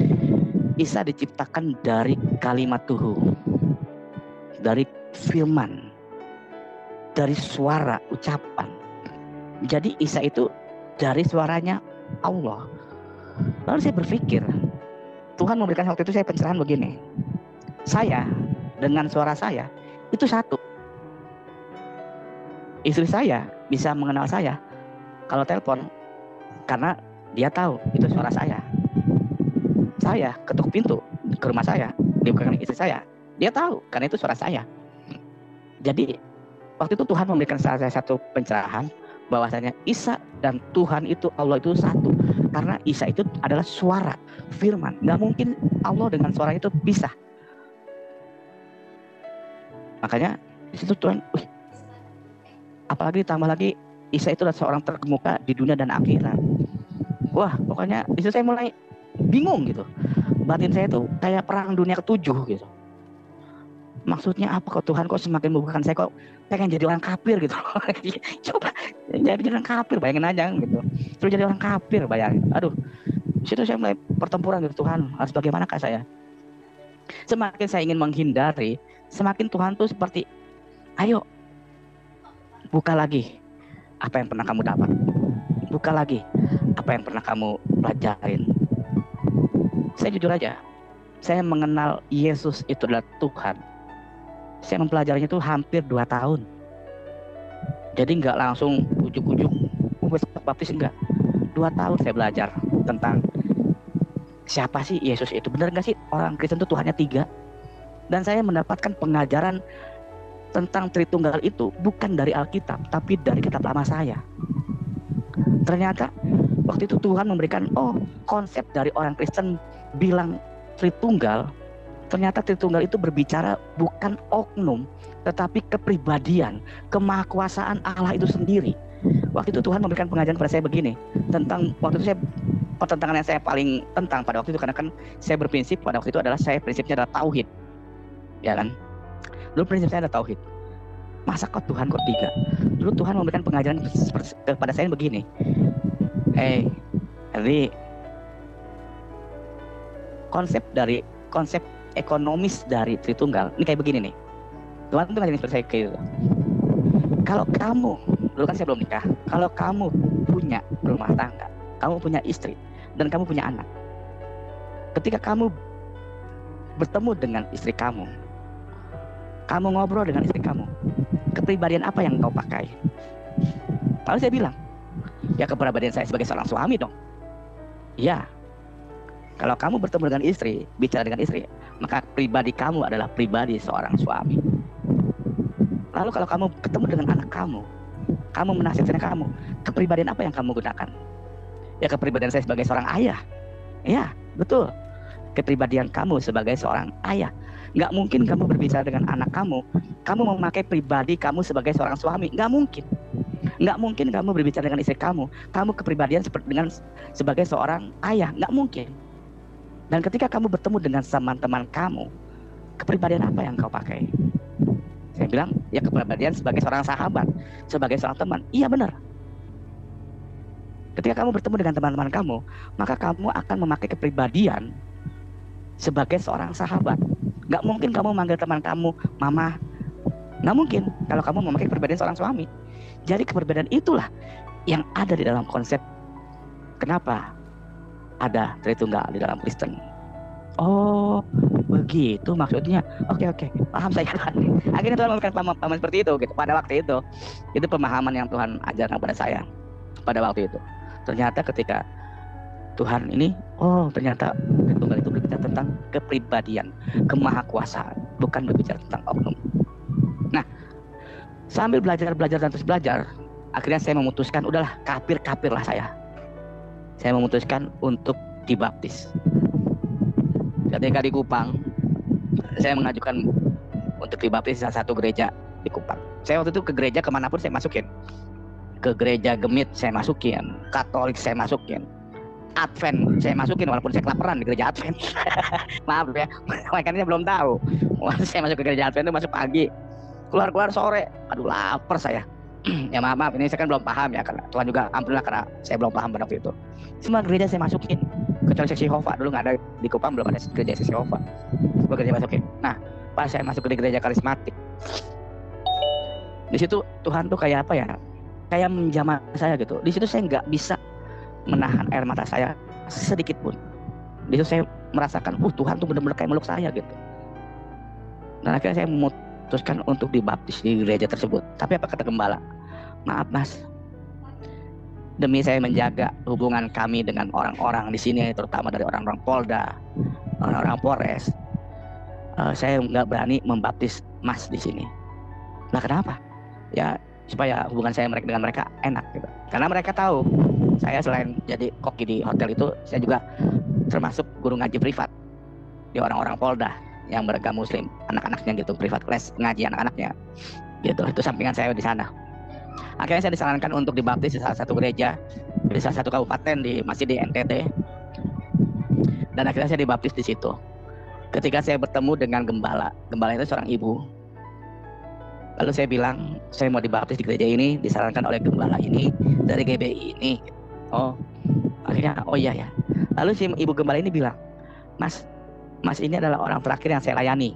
Isa diciptakan dari kalimat Tuhu, dari firman, dari suara ucapan. Jadi Isa itu dari suaranya Allah. Lalu saya berpikir, Tuhan memberikan waktu itu saya pencerahan begini. Saya dengan suara saya itu satu. Istri saya bisa mengenal saya kalau telepon karena dia tahu itu suara saya. saya ketuk pintu ke rumah saya, dibukakan istri saya. Dia tahu karena itu suara saya. Jadi waktu itu Tuhan memberikan saya satu pencerahan bahwasanya Isa dan Tuhan itu, Allah itu satu. Karena Isa itu adalah suara firman. Nggak mungkin Allah dengan suara itu pisah. Makanya di situ Tuhan, apalagi ditambah lagi Isa itu adalah seorang terkemuka di dunia dan akhirat. Wah, pokoknya di situ saya mulai bingung gitu. Batin saya itu kayak perang dunia ke-7 gitu. Maksudnya apa kok Tuhan, kok semakin membukakan saya, kok pengen jadi orang kafir gitu. Coba jadi orang kafir, bayangin aja gitu. Terus jadi orang kafir, bayangin. Aduh, di situ saya mulai pertempuran gitu, Tuhan harus bagaimanakah saya? Semakin saya ingin menghindari, semakin Tuhan tuh seperti, ayo buka lagi apa yang pernah kamu dapat, buka lagi apa yang pernah kamu pelajarin. Saya jujur aja, saya mengenal Yesus itu adalah Tuhan, saya mempelajarinya itu hampir 2 tahun. Jadi nggak langsung ujuk-ujuk baptis, enggak. 2 tahun saya belajar tentang siapa sih Yesus itu. Benar nggak sih orang Kristen itu Tuhannya 3? Dan saya mendapatkan pengajaran tentang Tritunggal itu bukan dari Alkitab, tapi dari kitab lama saya. Ternyata waktu itu Tuhan memberikan konsep dari orang Kristen bilang Tritunggal. Ternyata Tritunggal itu berbicara bukan oknum, tetapi kepribadian, kemahakuasaan Allah itu sendiri. Waktu itu Tuhan memberikan pengajaran kepada saya begini, tentang waktu itu saya, pertentangan yang saya paling tentang pada waktu itu, karena kan saya berprinsip pada waktu itu adalah prinsipnya adalah tauhid, ya kan? Dulu prinsip saya adalah tauhid. Masa kok Tuhan kok 3? Dulu Tuhan memberikan pengajaran kepada saya begini, jadi konsep ekonomis dari Tritunggal ini kayak begini nih. Tuhan itu ngajarin seperti saya kayak gitu. Kalau kamu, dulu kan saya belum nikah, kalau kamu punya rumah tangga, kamu punya istri, dan kamu punya anak, ketika kamu bertemu dengan istri kamu ngobrol dengan istri kamu, kepribadian apa yang kau pakai? Lalu saya bilang, ya kepribadian saya sebagai seorang suami dong. Ya, kalau kamu bertemu dengan istri, bicara dengan istri, maka pribadi kamu adalah pribadi seorang suami. Lalu kalau kamu ketemu dengan anak kamu menasihati kamu, kepribadian apa yang kamu gunakan? Ya kepribadian saya sebagai seorang ayah. Ya, betul. Kepribadian kamu sebagai seorang ayah. Nggak mungkin kamu berbicara dengan anak kamu memakai pribadi kamu sebagai seorang suami. Nggak mungkin. Nggak mungkin kamu berbicara dengan istri kamu kepribadian sebagai seorang ayah. Nggak mungkin. Dan ketika kamu bertemu dengan teman-teman kamu, kepribadian apa yang kau pakai? Saya bilang, ya kepribadian sebagai seorang sahabat, sebagai seorang teman. Iya benar. Ketika kamu bertemu dengan teman-teman kamu, maka kamu akan memakai kepribadian sebagai seorang sahabat. Nggak mungkin kamu manggil teman kamu mama. Nggak mungkin kalau kamu memakai kepribadian seorang suami. Jadi kepribadian itulah yang ada di dalam konsep kenapa ada Tritunggal di dalam Kristen. Oh, begitu maksudnya. Oke, paham saya. Akhirnya Tuhan memberikan pemahaman seperti itu gitu. Pada waktu itu pemahaman yang Tuhan ajarkan kepada saya pada waktu itu. Ternyata ketika Tuhan ini, ternyata Tritunggal itu berbicara tentang kepribadian, kemahakuasaan, bukan berbicara tentang oknum. Nah, sambil belajar dan terus belajar, akhirnya saya memutuskan, udahlah kafir lah saya. Saya memutuskan untuk dibaptis. Ketika di Kupang, saya mengajukan untuk dibaptis di salah satu gereja di Kupang. Saya waktu itu ke gereja kemanapun saya masukin. Ke gereja Gemit saya masukin, Katolik saya masukin, Advent saya masukin, walaupun saya kelaparan di gereja Advent. Maaf ya, mereka ini belum tahu. Waktu saya masuk ke gereja Advent itu masuk pagi, keluar sore. Aduh lapar saya. Ya maaf, ini saya kan belum paham ya, karena Tuhan juga alhamdulillah karena saya belum paham pada waktu itu. Semua gereja saya masukin, kecuali seksi Yehova. Dulu nggak ada di Kupang, belum ada gereja seksi Yehova. Semua gereja masukin. Nah, pas saya masuk ke gereja karismatik, di situ Tuhan tuh kayak apa ya? Kayak menjamah saya gitu. Di situ saya nggak bisa menahan air mata saya sedikit pun. Di situ saya merasakan, Tuhan tuh benar-benar kayak meluk saya gitu. Dan akhirnya saya memutuskan untuk dibaptis di gereja tersebut. Tapi apa kata gembala? Maaf mas, demi saya menjaga hubungan kami dengan orang-orang di sini, terutama dari orang-orang Polda, orang-orang Polres, saya nggak berani membaptis Mas di sini. Nah kenapa? Ya supaya hubungan saya dengan mereka enak gitu. Karena mereka tahu saya selain jadi koki di hotel itu, saya juga termasuk guru ngaji privat di orang-orang Polda yang beragama Muslim, anak-anaknya gitu, privat kelas ngaji anak-anaknya gitu. Itu sampingan saya di sana. Akhirnya saya disarankan untuk dibaptis di salah satu gereja di salah satu kabupaten, masih di NTT, dan akhirnya saya dibaptis di situ. Ketika saya bertemu dengan gembala itu seorang ibu. Lalu saya bilang, saya mau dibaptis di gereja ini, disarankan oleh gembala ini dari GBI ini. Oh, akhirnya oh iya ya. Lalu si ibu gembala ini bilang, Mas ini adalah orang terakhir yang saya layani,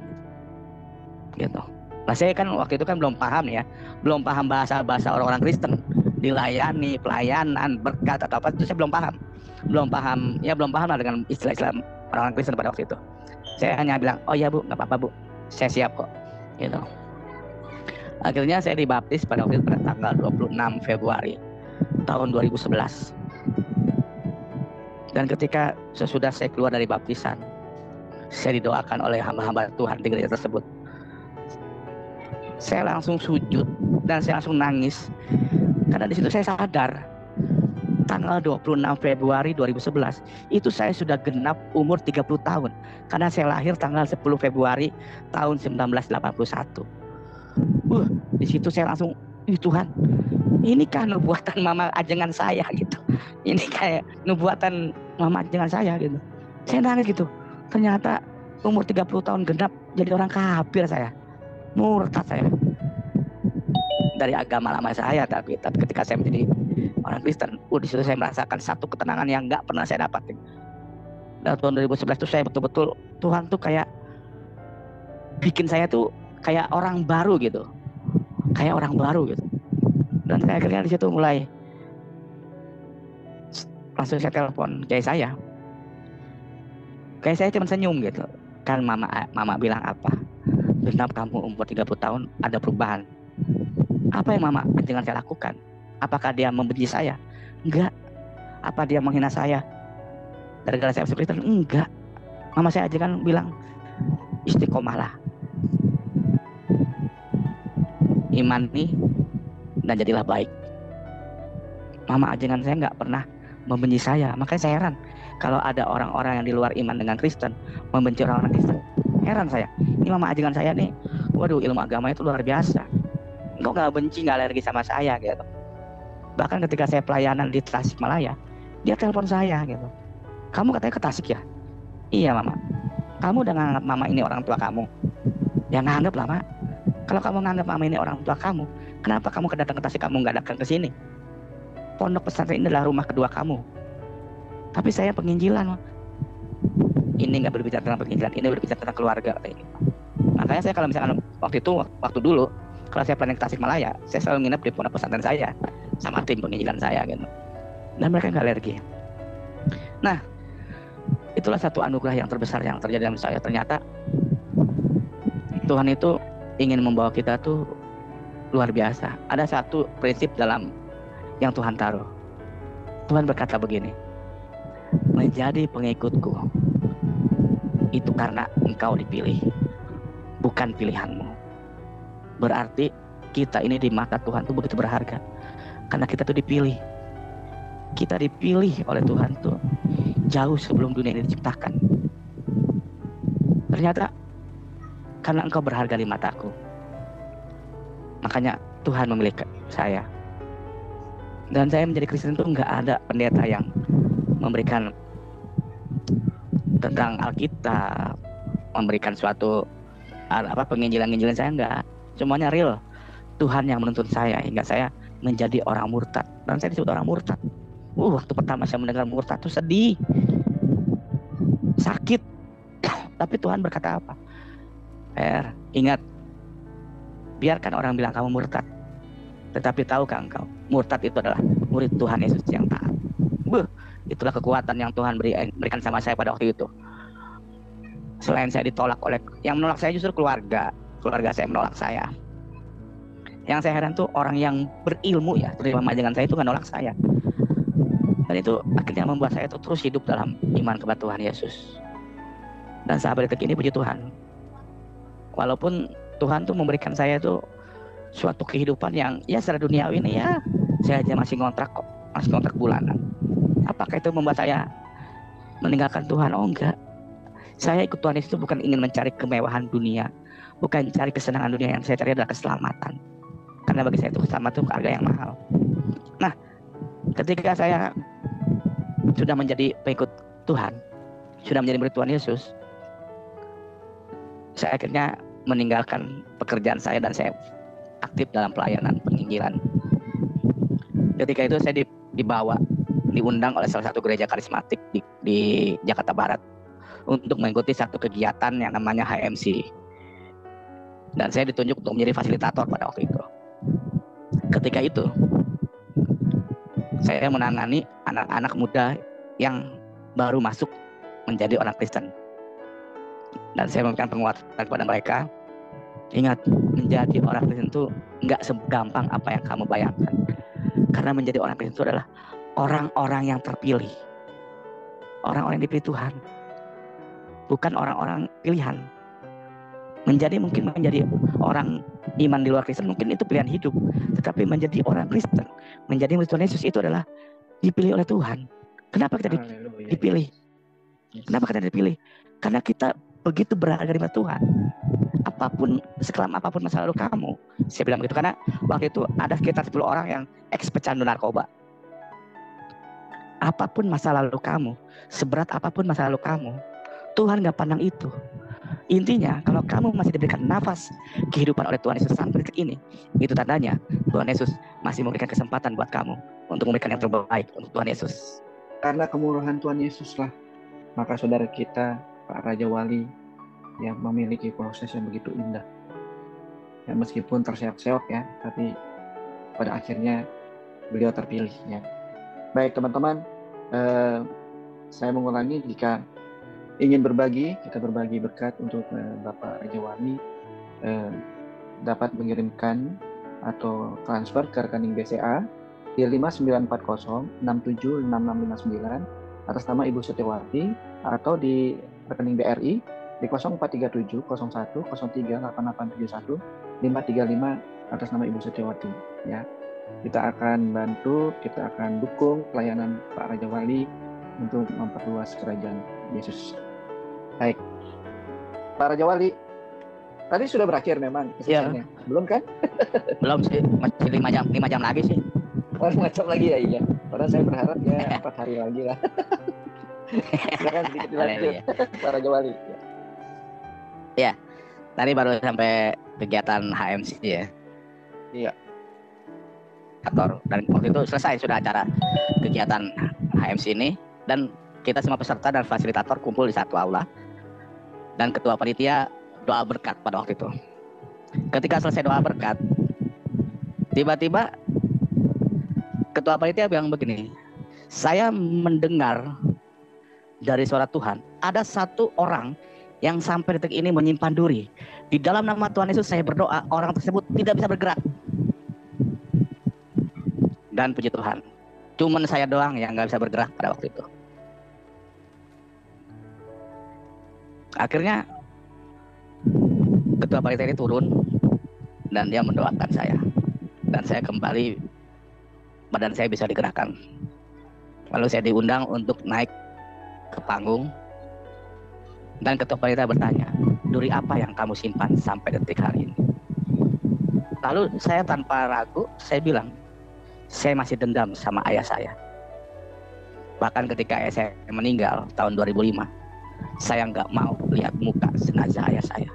gitu. Nah saya kan waktu itu kan belum paham bahasa orang-orang Kristen, dilayani, pelayanan, berkat atau apa itu saya belum paham lah dengan istilah-istilah orang-orang Kristen pada waktu itu. Saya hanya bilang, oh iya Bu, nggak apa-apa Bu, saya siap kok, gitu. Akhirnya saya dibaptis pada waktu itu pada tanggal 26 Februari tahun 2011. Dan ketika sesudah saya keluar dari baptisan, saya didoakan oleh hamba-hamba Tuhan di gereja tersebut. Saya langsung sujud dan saya langsung nangis karena di situ saya sadar tanggal 26 Februari 2011 itu saya sudah genap umur 30 tahun karena saya lahir tanggal 10 Februari tahun 1981. Di situ saya langsung, Tuhan, ini kan nubuatan mama ajengan saya gitu. Ini kayak nubuatan mama ajengan saya gitu. Saya nangis gitu. Ternyata umur 30 tahun genap jadi orang kafir saya. Murtad saya dari agama lama saya, tapi ketika saya menjadi orang Kristen, di situ saya merasakan satu ketenangan yang nggak pernah saya dapatin. Dan tahun 2011 itu saya betul-betul Tuhan tuh kayak bikin saya tuh kayak orang baru gitu, Dan saya akhirnya di situ mulai langsung saya telepon kayak saya cuma senyum gitu. Kan mama bilang apa? Genap kamu umur 30 tahun ada perubahan. Apa yang mama dengan saya lakukan? Apakah dia membenci saya? Enggak. Apa dia menghina saya? Gara-gara saya masuk Kristen? Enggak. Mama saya aja kan bilang istiqomahlah, imani dan jadilah baik. Mama ajengan saya nggak pernah membenci saya. Makanya saya heran kalau ada orang-orang yang di luar iman dengan Kristen membenci orang-orang Kristen. Heran saya. Ini mama ajengan saya nih, waduh ilmu agama itu luar biasa. Kok nggak benci, nggak alergi sama saya gitu. Bahkan ketika saya pelayanan di Tasikmalaya, dia telepon saya gitu. Kamu katanya ke Tasik ya? Iya mama. Kamu udah nganggap mama ini orang tua kamu? Ya nganggap lah mak. Kalau kamu nganggap mama ini orang tua kamu, kenapa kamu datang ke Tasik, kamu nggak datang ke sini? Pondok pesantren ini adalah rumah kedua kamu. Tapi saya penginjilan, ini nggak berbicara tentang penginjilan, ini berbicara tentang keluarga kayak gitu. Makanya saya kalau misalkan waktu dulu kalau saya planning ke Tasikmalaya, saya selalu nginep di pondok pesantren saya sama tim penginjilan saya gitu. Dan mereka nggak alergi. Nah, itulah satu anugerah yang terbesar yang terjadi dalam saya. Ternyata Tuhan itu ingin membawa kita tuh luar biasa. Ada satu prinsip dalam yang Tuhan taruh. Tuhan berkata begini, menjadi pengikutku itu karena engkau dipilih, bukan pilihanmu. Berarti kita ini di mata Tuhan tuh begitu berharga karena kita tuh dipilih. Kita dipilih oleh Tuhan tuh jauh sebelum dunia ini diciptakan. Ternyata karena engkau berharga di mataku, makanya Tuhan memilih saya. Dan saya menjadi Kristen itu nggak ada pendeta yang memberikan tentang Alkitab, memberikan suatu penginjilan saya, enggak. Semuanya real. Tuhan yang menuntun saya hingga saya menjadi orang murtad. Dan saya disebut orang murtad. Waktu pertama saya mendengar murtad itu sedih, sakit. Tapi Tuhan berkata apa? Ingat, biarkan orang bilang kamu murtad, tetapi tahukah engkau, murtad itu adalah murid Tuhan Yesus yang taat. Itulah kekuatan yang Tuhan berikan sama saya pada waktu itu. Selain saya ditolak oleh, yang menolak saya justru keluarga saya menolak saya. Yang saya heran tuh orang yang berilmu ya, terima majangan saya itu nggak nolak saya. Dan itu akhirnya membuat saya itu terus hidup dalam iman kepada Tuhan Yesus. Dan sampai detik ini puji Tuhan, walaupun Tuhan tuh memberikan saya itu suatu kehidupan yang ya secara duniawi ini ya saya aja masih ngontrak kok, masih ngontrak bulanan. Apakah itu membuat saya meninggalkan Tuhan? Oh enggak. Saya ikut Tuhan Yesus itu bukan ingin mencari kemewahan dunia, bukan cari kesenangan dunia. Yang saya cari adalah keselamatan. Karena bagi saya itu keselamatan itu harga yang mahal. Nah, ketika saya sudah menjadi pengikut Tuhan, sudah menjadi murid Tuhan Yesus, saya akhirnya meninggalkan pekerjaan saya dan saya aktif dalam pelayanan penginjilan. Ketika itu saya diundang oleh salah satu gereja karismatik di Jakarta Barat untuk mengikuti satu kegiatan yang namanya HMC. Dan saya ditunjuk untuk menjadi fasilitator pada waktu itu. Ketika itu, saya menangani anak-anak muda yang baru masuk menjadi orang Kristen. Dan saya memberikan penguatan kepada mereka. Ingat, menjadi orang Kristen itu enggak segampang apa yang kamu bayangkan. Karena menjadi orang Kristen itu adalah orang-orang yang terpilih. Orang-orang yang dipilih Tuhan. Bukan orang-orang pilihan. Mungkin menjadi orang iman di luar Kristen mungkin itu pilihan hidup. Tetapi menjadi orang Kristen, menjadi murid Tuhan Yesus itu adalah dipilih oleh Tuhan. Kenapa kita dipilih? Kenapa kita dipilih? Karena kita begitu berharga di mata Tuhan. Apapun, sekelam apapun masa lalu kamu, saya bilang begitu karena waktu itu ada sekitar 10 orang yang ex-pecandu narkoba. Apapun masa lalu kamu, seberat apapun masa lalu kamu, Tuhan gak pandang itu. Intinya kalau kamu masih diberikan nafas kehidupan oleh Tuhan Yesus sampai detik ini, itu tandanya Tuhan Yesus masih memberikan kesempatan buat kamu untuk memberikan yang terbaik untuk Tuhan Yesus. Karena kemurahan Tuhan Yesus lah, maka saudara kita Pak Raja Wali yang memiliki proses yang begitu indah. Ya, meskipun terseok-seok ya, tapi pada akhirnya beliau terpilih ya. Baik teman-teman, saya mengulangi, jika ingin berbagi, kita berbagi berkat untuk Bapak Raja Wali, dapat mengirimkan atau transfer ke rekening BCA di 5940676659 atas nama Ibu Setiawati, atau di rekening BRI di 043701038871 atas nama Ibu Setiawati ya. Kita akan bantu, kita akan dukung pelayanan Pak Raja Wali untuk memperluas kerajaan Yesus. Baik, Pak Raja Wali, tadi sudah berakhir memang kesaksiannya, belum kan? Belum sih, masih 5 jam lagi sih. Oh, 5 jam lagi ya, iya. Padahal saya berharap ya 4 hari lagi lah. Silakan sedikit dilanjut, Pak Raja Wali. Ya, tadi baru sampai kegiatan HMC ya. Iya. Dan waktu itu selesai sudah acara kegiatan HMC ini, dan kita semua peserta dan fasilitator kumpul di satu aula, dan ketua panitia doa berkat pada waktu itu. Ketika selesai doa berkat, tiba-tiba ketua panitia bilang begini, saya mendengar dari suara Tuhan ada satu orang yang sampai detik ini menyimpan duri. Di dalam nama Tuhan Yesus saya berdoa, orang tersebut tidak bisa bergerak. Dan puji Tuhan, cuman saya doang yang nggak bisa bergerak pada waktu itu. Akhirnya ketua panitia ini turun dan dia mendoakan saya, dan saya kembali, badan saya bisa digerakkan. Lalu saya diundang untuk naik ke panggung, dan ketua panitia bertanya, duri apa yang kamu simpan sampai detik hari ini? Lalu saya tanpa ragu, saya bilang, saya masih dendam sama ayah saya. Bahkan ketika ayah saya meninggal tahun 2005, saya nggak mau lihat muka jenazah ayah saya.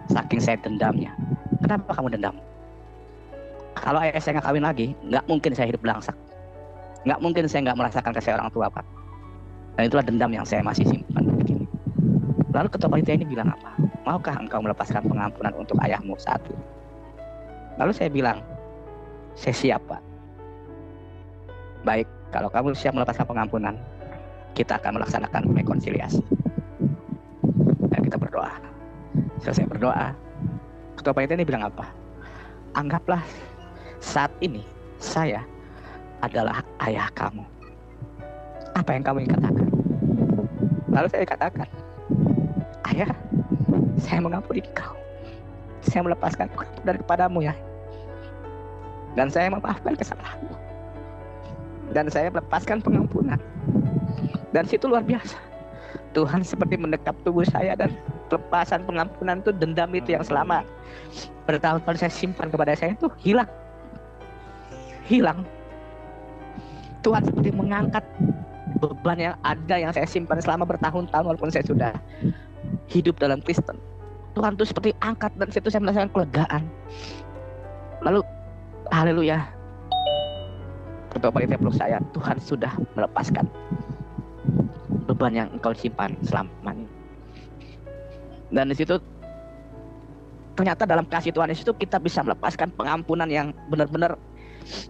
Saking saya dendamnya. Kenapa kamu dendam? Kalau ayah saya nggak kawin lagi, nggak mungkin saya hidup belangsak. Nggak mungkin saya nggak merasakan kasih orang tua, Pak. Dan itulah dendam yang saya masih simpan begini. Lalu ketua panitia ini bilang apa? Maukah engkau melepaskan pengampunan untuk ayahmu saat ini? Lalu saya bilang, saya siap, Pak. Baik, kalau kamu siap melepaskan pengampunan, kita akan melaksanakan rekonsiliasi. Dan kita berdoa. Selesai berdoa, ketua panitia ini bilang apa? Anggaplah saat ini saya adalah ayah kamu. apa yang kamu ingin katakan? Lalu saya katakan, ayah, saya mengampuni kau. Saya melepaskan kau daripadamu ya. Dan saya memaafkan kesalahanmu. Dan saya melepaskan pengampunan. Dan situ luar biasa. Tuhan seperti mendekap tubuh saya dan pelepasan pengampunan itu, dendam itu yang selama bertahun-tahun saya simpan kepada saya itu hilang. Hilang. Tuhan seperti mengangkat beban yang ada yang saya simpan selama bertahun-tahun walaupun saya sudah hidup dalam Kristen. Tuhan itu seperti angkat dan situ saya merasakan kelegaan. Lalu haleluya. Ketua panitia peluk saya, Tuhan sudah melepaskan beban yang engkau simpan selama ini. Dan di situ ternyata dalam kasih Tuhan Yesus itu kita bisa melepaskan pengampunan yang benar-benar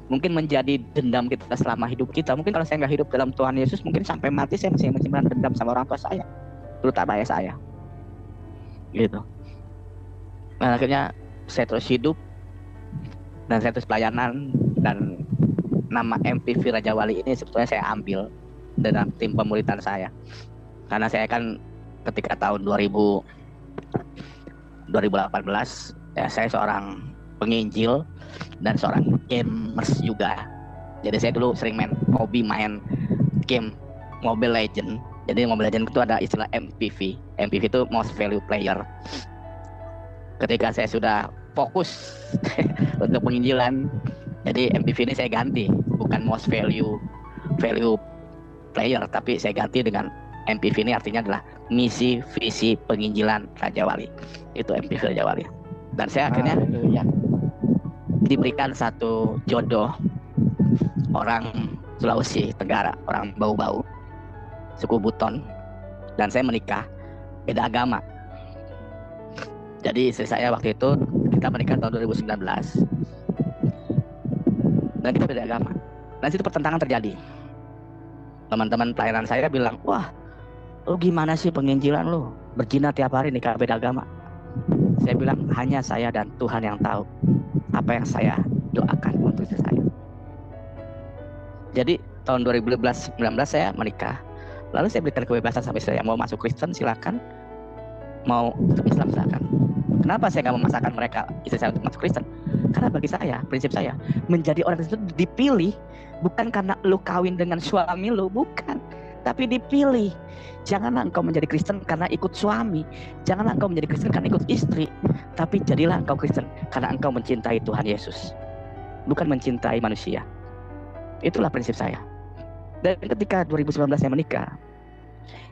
mungkin menjadi dendam kita selama hidup kita. Mungkin kalau saya nggak hidup dalam Tuhan Yesus, mungkin sampai mati saya masih menyimpan dendam sama orang tua saya, terutama ayah saya. Gitu. Nah, akhirnya saya terus hidup dan saya terus pelayanan, dan nama MPV Raja Wali ini sebetulnya saya ambil dalam tim pemuritan saya. Karena saya kan ketika tahun 2018 ya, saya seorang penginjil dan seorang gamers juga. Jadi saya dulu sering main game Mobile Legend. Jadi Mobile Legend itu ada istilah MPV. MPV itu Most Value Player. Ketika saya sudah fokus untuk penginjilan, jadi MPV ini saya ganti, bukan Most Value Player, tapi saya ganti dengan MPV ini, artinya adalah misi visi penginjilan Raja Wali. Itu MPV Raja Wali. Dan saya akhirnya diberikan satu jodoh orang Sulawesi Tenggara, orang Bau-Bau, suku Buton, dan saya menikah beda agama. Jadi istri saya waktu itu kita menikah tahun 2019 dan kita beda agama. Dan situ pertentangan terjadi. Teman-teman pelayanan saya bilang, wah, lu gimana sih penginjilan lu? Berzina tiap hari nikah beda agama. Saya bilang, hanya saya dan Tuhan yang tahu apa yang saya doakan untuk istri saya. Jadi tahun 2019 saya menikah. Lalu saya berikan kebebasan sampai saya mau masuk Kristen silakan, mau masuk Islam silakan. Kenapa saya nggak memaksakan mereka istri saya untuk masuk Kristen? Karena bagi saya, prinsip saya, menjadi orang Kristen itu dipilih bukan karena lu kawin dengan suami lu, bukan, tapi dipilih. Janganlah engkau menjadi Kristen karena ikut suami, janganlah engkau menjadi Kristen karena ikut istri, tapi jadilah engkau Kristen karena engkau mencintai Tuhan Yesus, bukan mencintai manusia. Itulah prinsip saya. Dan ketika 2019 saya menikah,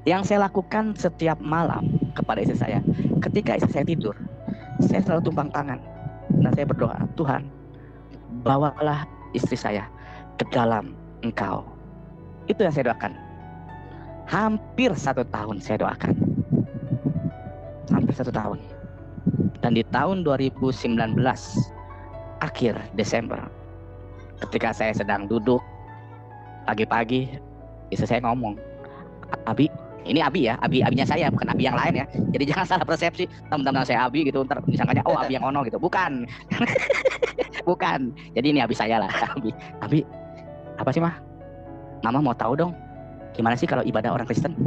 yang saya lakukan setiap malam kepada istri saya, ketika istri saya tidur, saya selalu tumpang tangan dan saya berdoa, Tuhan, bawalah istri saya ke dalam Engkau. Itu yang saya doakan. Hampir 1 tahun saya doakan. Hampir 1 tahun. Dan di tahun 2019 akhir Desember, ketika saya sedang duduk pagi-pagi, istri saya ngomong, Abi, ini Abi ya, abinya saya, bukan Abi yang lain ya. Jadi jangan salah persepsi, teman-teman saya Abi gitu, ntar disangkanya oh Abi yang ono gitu. Bukan. Bukan. Jadi ini Abi saya lah, Abi. Apa sih mah? Mama mau tahu dong, gimana sih kalau ibadah orang Kristen?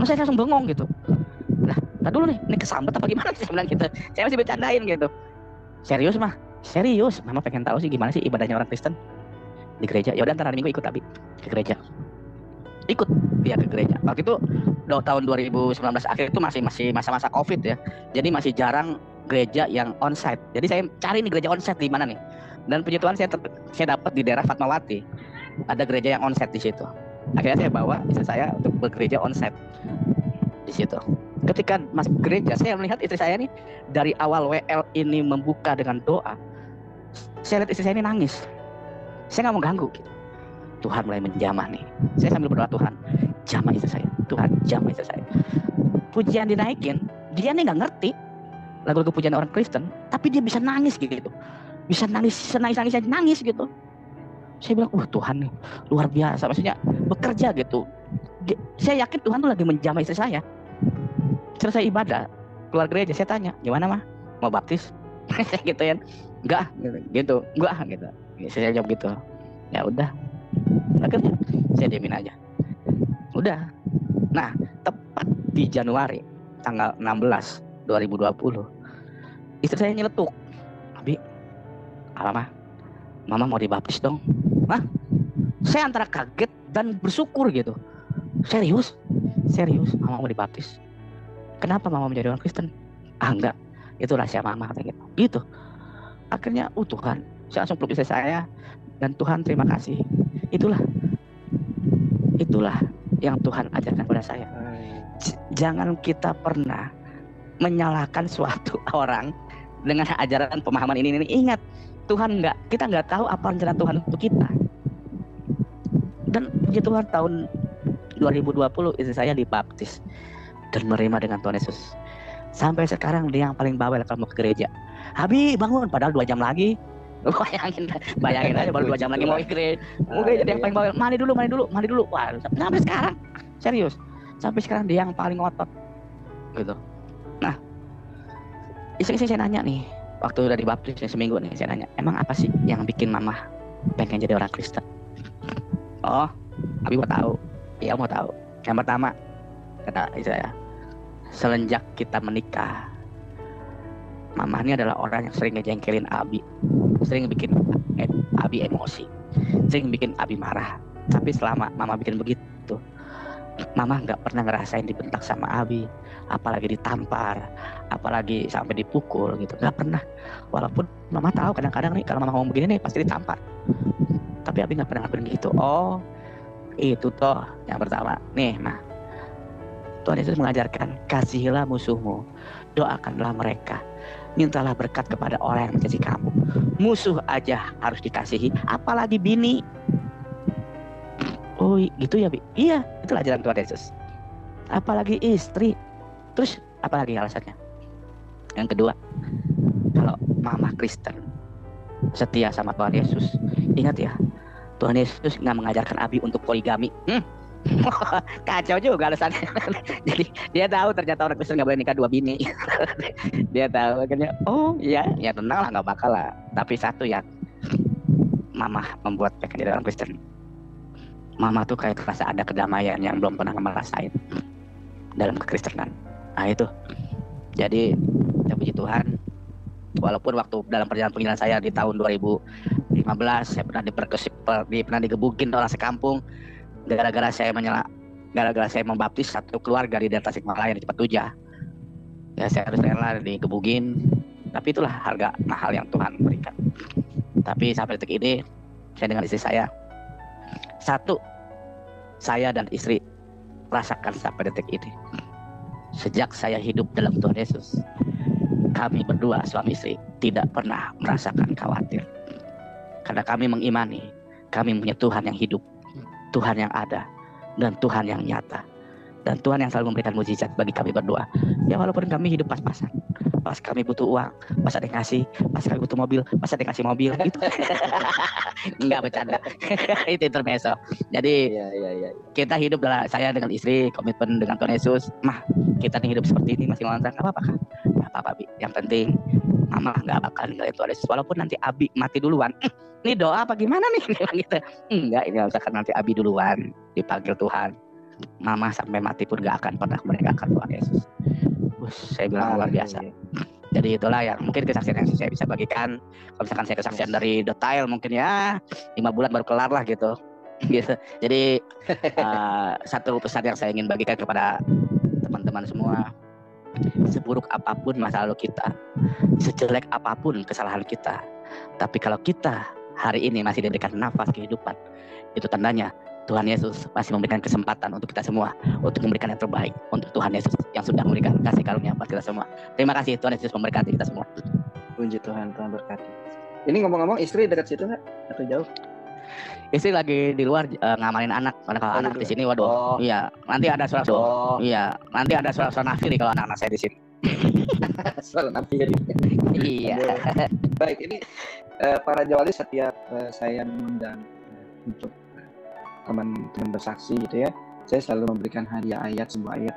Saya langsung bengong gitu. Lah, dulu nih, ini kesambet apa gimana sih? Saya bilang gitu. Saya masih bercandain gitu. Serius mah? Serius. Mama pengen tahu sih gimana sih ibadahnya orang Kristen di gereja. Ya udah, ntar hari Minggu ikut Abi ke gereja. Ikut dia ke gereja. Waktu itu tahun 2019 akhir itu masih masa-masa Covid ya. Jadi masih jarang gereja yang onsite. Jadi saya cari nih gereja onsite di mana nih. Dan puji Tuhan saya dapat di daerah Fatmawati. Ada gereja yang onsite di situ. Akhirnya saya bawa istri saya untuk bergereja onsite di situ. Ketika masuk gereja, saya melihat istri saya nih dari awal WL ini membuka dengan doa. Saya lihat istri saya ini nangis. Saya nggak mau ganggu. Tuhan mulai menjamah nih. Saya sambil berdoa, Tuhan, jamah istri saya. Tuhan, jamah istri saya. Pujian dinaikin, dia nih nggak ngerti lagu-lagu pujian orang Kristen, tapi dia bisa nangis gitu. Bisa nangis, nangis gitu. Saya bilang, Tuhan nih luar biasa, maksudnya bekerja gitu. Saya yakin Tuhan tuh lagi menjamah istri saya. Selesai ibadah, keluar gereja, saya tanya, gimana mah? Mau baptis? Gitu ya. Enggak, gitu. Enggak, gitu. Saya jawab gitu. Ya udah. Akhirnya saya diamin aja. Udah. Nah, tepat di Januari tanggal 16 2020, istri saya nyeletuk, "Abi, mama, mama mau dibaptis dong." Hah? Saya antara kaget dan bersyukur gitu. Serius? Serius, mama mau dibaptis. Kenapa mama menjadi orang Kristen? Ah enggak, itu rahasia mama kayak gitu. Gitu. Akhirnya, Tuhan, saya langsung peluk istri saya, dan Tuhan terima kasih. Itulah yang Tuhan ajarkan kepada saya. Jangan kita pernah menyalahkan suatu orang dengan ajaran pemahaman ini. Ingat, kita nggak tahu apa rencana Tuhan untuk kita. Dan puji Tuhan, tahun 2020 istri saya dibaptis dan menerima dengan Tuhan Yesus. Sampai sekarang dia yang paling bawel kalau mau ke gereja. "Abi, bangun," padahal 2 jam lagi. Bayangin aja, baru 2 jam lagi mau gereja. Mungkin jadi yang paling bawel. Mandi dulu. Wah, sampai sekarang serius. Sampai sekarang dia yang paling ngotot. Gitu. Nah, istri saya nanya nih, waktu udah dibaptis seminggu nih, saya nanya, "Emang apa sih yang bikin mama pengen jadi orang Kristen?" "Oh, Abi mau tahu." "Iya, mau tahu." "Yang pertama," kata istri saya, "semenjak kita menikah, mama ini adalah orang yang sering ngejengkelin Abi, sering bikin Abi emosi, sering bikin Abi marah. Tapi selama mama bikin begitu, mama nggak pernah ngerasain dibentak sama Abi, apalagi ditampar, apalagi sampai dipukul gitu, nggak pernah. Walaupun mama tahu kadang-kadang nih kalau mama ngomong begini nih pasti ditampar, tapi Abi nggak pernah ngelakuin gitu." "Oh, itu toh yang pertama nih." Nah, Tuhan Yesus mengajarkan, "Kasihilah musuhmu, doakanlah mereka, mintalah berkat kepada orang yang mencaci kamu." Musuh aja harus dikasihi, apalagi bini. "Oh gitu ya, Bi?" "Iya, itu ajaran Tuhan Yesus." Apalagi istri. Terus apalagi alasannya? Yang kedua, kalau mama Kristen setia sama Tuhan Yesus, ingat ya, Tuhan Yesus nggak mengajarkan Abi untuk poligami. Kacau juga alasannya. Jadi dia tahu ternyata orang Kristen nggak boleh nikah 2 bini. Dia tahu, akhirnya, "Oh iya, ya tenang lah, nggak bakal lah." Tapi satu ya, mama membuat pengen jadi orang Kristen. Mama tuh kayak terasa ada kedamaian yang belum pernah mama rasain dalam kekristenan. Nah itu. Jadi ya puji Tuhan, walaupun waktu dalam perjalanan penghilangan saya di tahun 2015 saya pernah digebukin orang sekampung gara-gara saya membaptis satu keluarga di daerah Tasikmalaya di Cipatujah. Ya saya harus rela digebukin, tapi itulah harga mahal yang Tuhan berikan. Tapi sampai detik ini saya dengan istri saya, satu, saya dan istri rasakan sampai detik ini, sejak saya hidup dalam Tuhan Yesus, kami berdua suami istri tidak pernah merasakan khawatir. Karena kami mengimani, kami punya Tuhan yang hidup, Tuhan yang ada, dan Tuhan yang nyata. Dan Tuhan yang selalu memberikan mukjizat bagi kami berdua. Ya walaupun kami hidup pas-pasan, pas kami butuh uang, pas ada yang ngasih, pas kami butuh mobil, pas ada yang ngasih mobil gitu. Enggak bercanda. Itu intermezzo. Jadi kita hidup saya dengan istri komitmen dengan Tuhan Yesus. Mah, kita nih hidup seperti ini masih ngontrak, apa-apa kan? Enggak apa-apa, Bi. Yang penting mama enggak bakal ninggalin Tuhan Yesus. Walaupun nanti Abi mati duluan. Ini doa apa gimana nih? Gitu. Enggak, ini misalkan nanti Abi duluan dipanggil Tuhan, mama sampai mati pun gak akan pernah meninggalkan Tuhan Yesus. Saya bilang luar biasa. Jadi itulah yang mungkin kesaksian yang saya bisa bagikan. Kalau misalkan saya kesaksian dari detail mungkin ya 5 bulan baru kelar lah gitu. Gitu. Jadi satu pesan yang saya ingin bagikan kepada teman-teman semua, seburuk apapun masa lalu kita, sejelek apapun kesalahan kita, tapi kalau kita hari ini masih diberikan nafas kehidupan, itu tandanya Tuhan Yesus masih memberikan kesempatan untuk kita semua untuk memberikan yang terbaik untuk Tuhan Yesus yang sudah memberikan kasih karunia buat kita semua. Terima kasih, Tuhan Yesus memberkati kita semua. Puji Tuhan, Tuhan berkati. Ini ngomong-ngomong, istri dekat situ nggak atau jauh? Istri lagi di luar ngamalin anak. Karena kalau anak di sini, waduh, iya nanti ada suara-suara. Iya, nanti ada suara-suara nafiri kalau anak-anak saya di sini. Suara nafiri. Iya. Baik, ini para jawali setiap saya mengundang untuk teman-teman bersaksi gitu ya, saya selalu memberikan hadiah ayat, sebuah ayat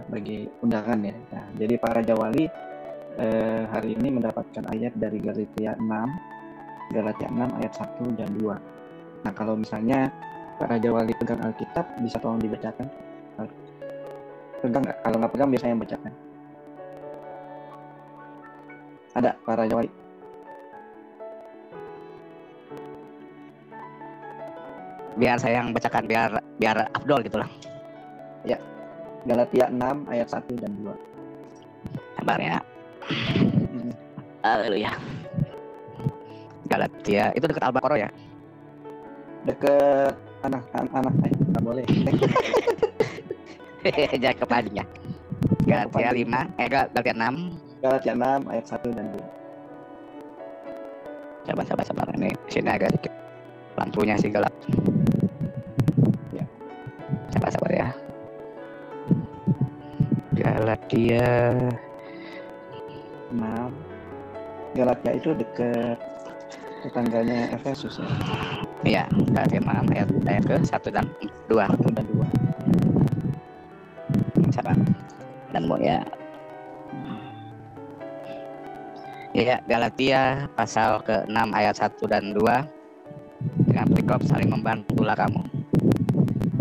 bagi undangan ya. Nah, jadi para jawali hari ini mendapatkan ayat dari Galatia 6 ayat 1 dan 2. Nah, kalau misalnya Pak Raja Wali pegang Alkitab, bisa tolong dibacakan? Pegang nggak? Kalau nggak pegang biasanya yang bacakan. Ada Pak Raja Wali? Biar saya yang bacakan, biar afdol gitu lah. Ya. Galatia 6 ayat 1 dan 2. Sabar ya. Haleluya. Galatia itu dekat Al-Baqarah ya? Deket anak-anak nggak boleh. Jangan kepanjang ya. Galatia 5, Galatia 6. Galatia 6 ayat 1 dan 2. Sabar. Ini sini agak sedikit lampunya sih gelap. Ya. Sabar ya. Galatia 6. Galatia itu dekat tetangganya Efesus ya. Iya, Galatia 6 ayat ke 1 dan 2. 1 dan 2. Sabar. Dan mau ya. Ya, Galatia pasal ke-6 ayat 1 dan 2. Dengan perikop saling membantulah kamu.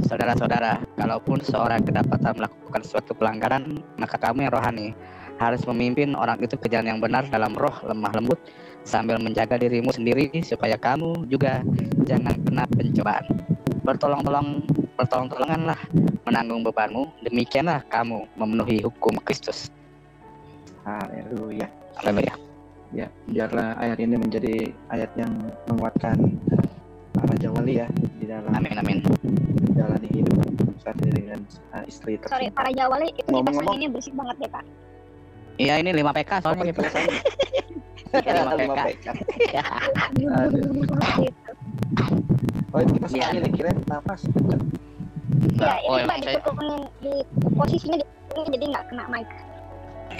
Saudara-saudara, kalaupun seorang kedapatan melakukan suatu pelanggaran, maka kamu yang rohani harus memimpin orang itu ke jalan yang benar dalam roh lemah lembut, sambil menjaga dirimu sendiri supaya kamu juga jangan kena pencobaan. Bertolong-tolonganlah menanggung bebanmu, demikianlah kamu memenuhi hukum Kristus. Haleluya. Haleluya. Ya, biarlah ayat ini menjadi ayat yang menguatkan Pak Raja Wali ya di dalam Amin. menjalani hidup saat ini dengan istri Sorry, tersebut. para Jawali itu kipas Ngomong-ngomong. anginnya bersih banget ya, Pak. Iya, ini 5 PK soalnya gitu. Iya, 5 PK. Gitu. Oh, itu kipas Iya. angin dikirain napas. Ya, Oh, ini emang Pak saya, diturunin di posisinya jadi nggak kena mic.